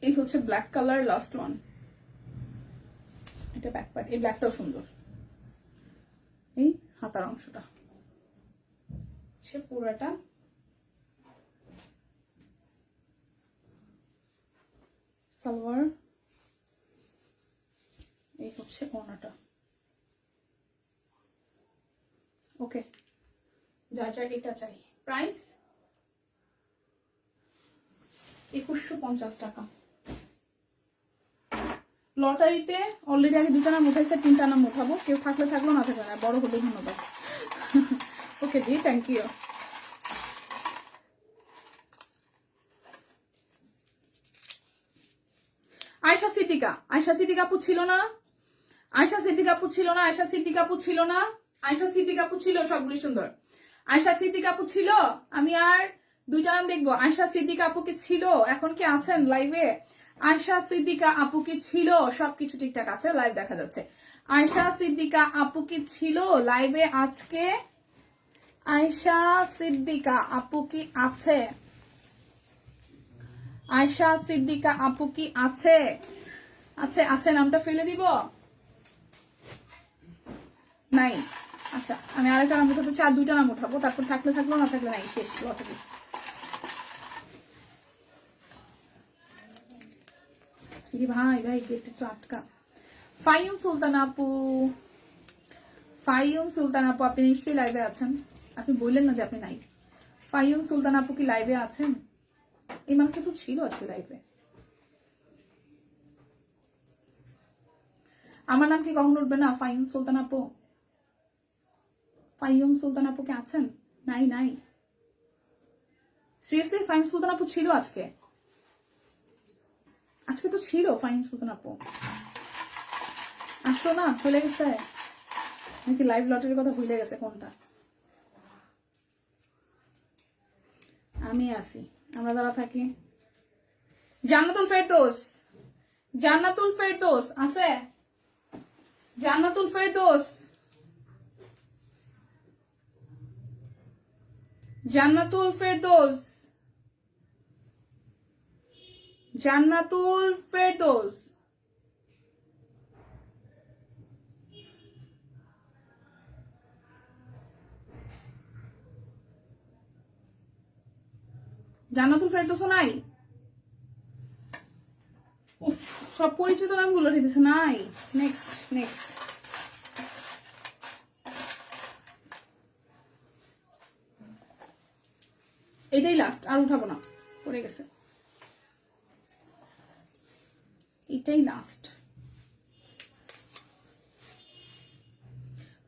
এই হচ্ছে ব্ল্যাক কালার, লাস্ট ওয়ান। এটা ব্যাক পার্ট, এই ব্ল্যাকটাও সুন্দর। এই হাতার অংশটা সে পুরাটা সালোয়ার, এই হচ্ছে ওনাটা। ওকে, যার যার এটা চাই। প্রাইস 2150 টাকা। লটারিতে অলরেডি আগে 2টা নাম উঠাইছে, 3টা নাম উঠাবো, কেউ থাকলে থাকলো, না থাকলে না, বড় হলে ধন্যবাদ। ওকে জি, থ্যাংক ইউ। আয়শা সিদ্দিকা, আয়শা সিদ্দিকা আপু ছিল না, আয়শা সিদ্দিকা আপু ছিল না, আয়শা সিদ্দিকা আপু ছিল না, আয়শা সিদ্দিকা আপু ছিল, সবগুলি সুন্দর। আয়শা সিদ্দিকা আপু ছিল, আমি আর 2টা নাম দেখবো। আয়শা সিদ্দিকা আপু কি ছিল? এখন কি আছেন লাইভে? আয়শা সিদ্দিকা আপু কি ছিল? সবকিছু ঠিকঠাক আছে, লাইভ দেখা যাচ্ছে। আয়শা সিদ্দিকা আপু কি ছিল লাইভে আজকে? আয়শা সিদ্দিকা আপু কি আছে? আয়শা সিদ্দিকা আপু কি আছে? আছে আছে, নামটা ফেলে দিব? নাই। আচ্ছা, আমি আরেকটা নাম উঠাতে চাই, আর দুইটা নাম উঠাবো, তারপর থাকলে থাকলো, না থাকলে নাই, শেষ লটারি। ভাই ভাই গেট একটু আটকা। ফাইম সুলতান আপু, ফাইম সুলতান আপু, আপনি নিশ্চয়ই লাইভে আছেন। আপনি বললেন না যে আপনি নাই। ফাইম সুলতান আপু কি লাইভে আছেন? এই মানুষটা তো ছিল আজকে লাইভে। আমার নাম কি কখন উঠবে না? ফাইম সুলতান আপু, ফাইম সুলতান আপু কি আছেন? নাই নাই, সিরিয়াসলি ফাইম সুলতান আপু ছিল আজকে? আজকে তো ছিল ফাইম সুলতান আপু, আসলো না, চলে গেছে নাকি লাইভ লটারির কথা ভুলে গেছে কোনটা? আমি আছি, আমরা যারা থাকি। জান্নাতুল ফেরদৌস, জান্নাতুল ফেরদৌস আছে? জান্নাতুল ফেরদৌস, জান্নাতুল ফেরদৌস, জান্নাতুল ফেরদৌস। জান্নাতুল ফেরদৌসও নাই? উফ, সব পরিচিত নামগুলো দিতেছে, নাই। Next next. এটাই লাস্ট, আর উঠাবো না, পড়ে গেছে। এটাই লাস্ট।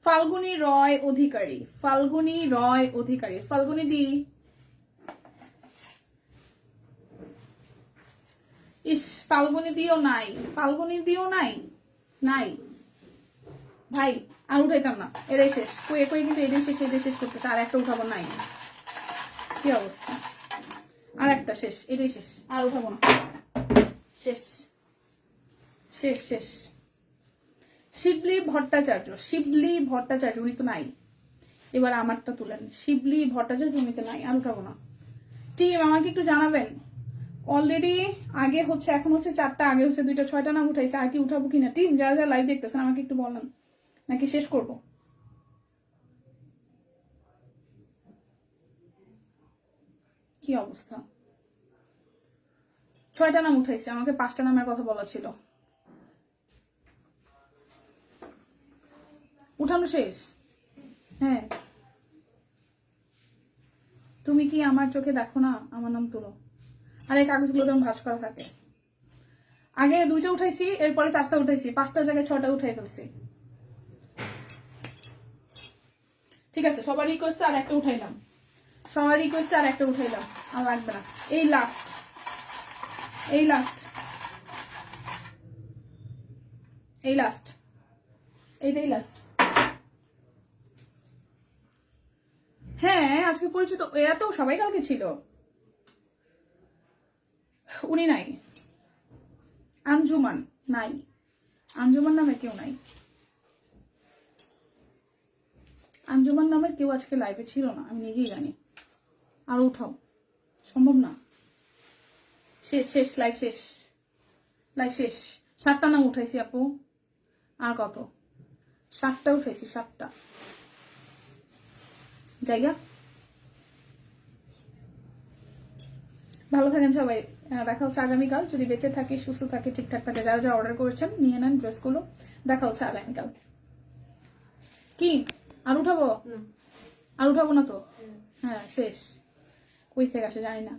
ফাল্গুনী রয় অধিকারী, ফাল্গুনী রয় অধিকারী, ফাল্গুনী দি। ইস, ফাল্গুনী দিও নাই, ফাল্গুনী দিও নাই, নাই ভাই, আর উঠাইতাম না, এটাই শেষ। কই কই কিন্তু এটাই শেষ, এটাই শেষ করতেছে, আর একটা উঠাবো, নাই। কি অবস্থা, আর একটা শেষ, এটাই শেষ, আর উঠাবো না, শেষ শেষ শেষ। শিবলি ভট্টাচার্য, শিবলি ভট্টাচার্য, উনি তো নাই। এবার আমারটা তুলেন, শিবলি ভট্টাচার্য, উনি তো নাই, আর উঠাবো না। টিম আমাকে একটু জানাবেন, অলরেডি আগে হচ্ছে, এখন হচ্ছে 4টা, আগে হচ্ছে 2টা, 6টা নাম উঠাইছে, আর কি উঠাবো কিনা? টিম যারা যারা লাইভ দেখতেছেন আমাকে একটু বলেন, নাকি শেষ করব? কি অবস্থা, 6টা নাম উঠাইছে, আমাকে 5টা নামের কথা বলা ছিল। উঠানো শেষ? হ্যাঁ, তুমি কি আমার চোখে দেখো না? আমার নাম তুলো, আর এই কাগজগুলো তেমন ভাঁজ করা থাকে। আগে 2টা উঠাইছি, এরপরে 4টা উঠাইছি, 5টার জায়গায় 6টা উঠাই ফেলছি। ঠিক আছে, সবার রিকোয়েস্টে আর একটা উঠাইলাম, সবার রিকোয়েস্টে আর একটা উঠাইলাম, আর লাগবে না। এই লাস্ট, এই লাস্ট, এই লাস্ট, এইটাই লাস্ট। হ্যাঁ, আজকে পরিচিত এরা তো সবাই কালকে ছিল। উনি নাই। আঞ্জুমান নাই, আঞ্জুমান নামে কেউ নাই, আঞ্জুমান নামের কেউ আজকে লাইভে ছিল না, আমি নিজেই জানি। আর উঠাও, সম্ভব না, শেষ শেষ, লাইভ শেষ, লাইভ শেষ। 7টা নাম উঠাইছি আপু, আর কত? 7টা উঠাইছি, 7টা জায়গা। ভালো থাকেন সবাই, দেখা হচ্ছে আগামীকাল, যদি বেঁচে থাকি, সুস্থ থাকি, ঠিকঠাক থাকে। যারা যারা অর্ডার করেছেন নিয়ে নেন ড্রেসগুলো, দেখা হচ্ছে আগামীকাল। কি আর উঠাবো? আর উঠাবো না তো? হ্যাঁ শেষ, কই থেকে আসে জানি না।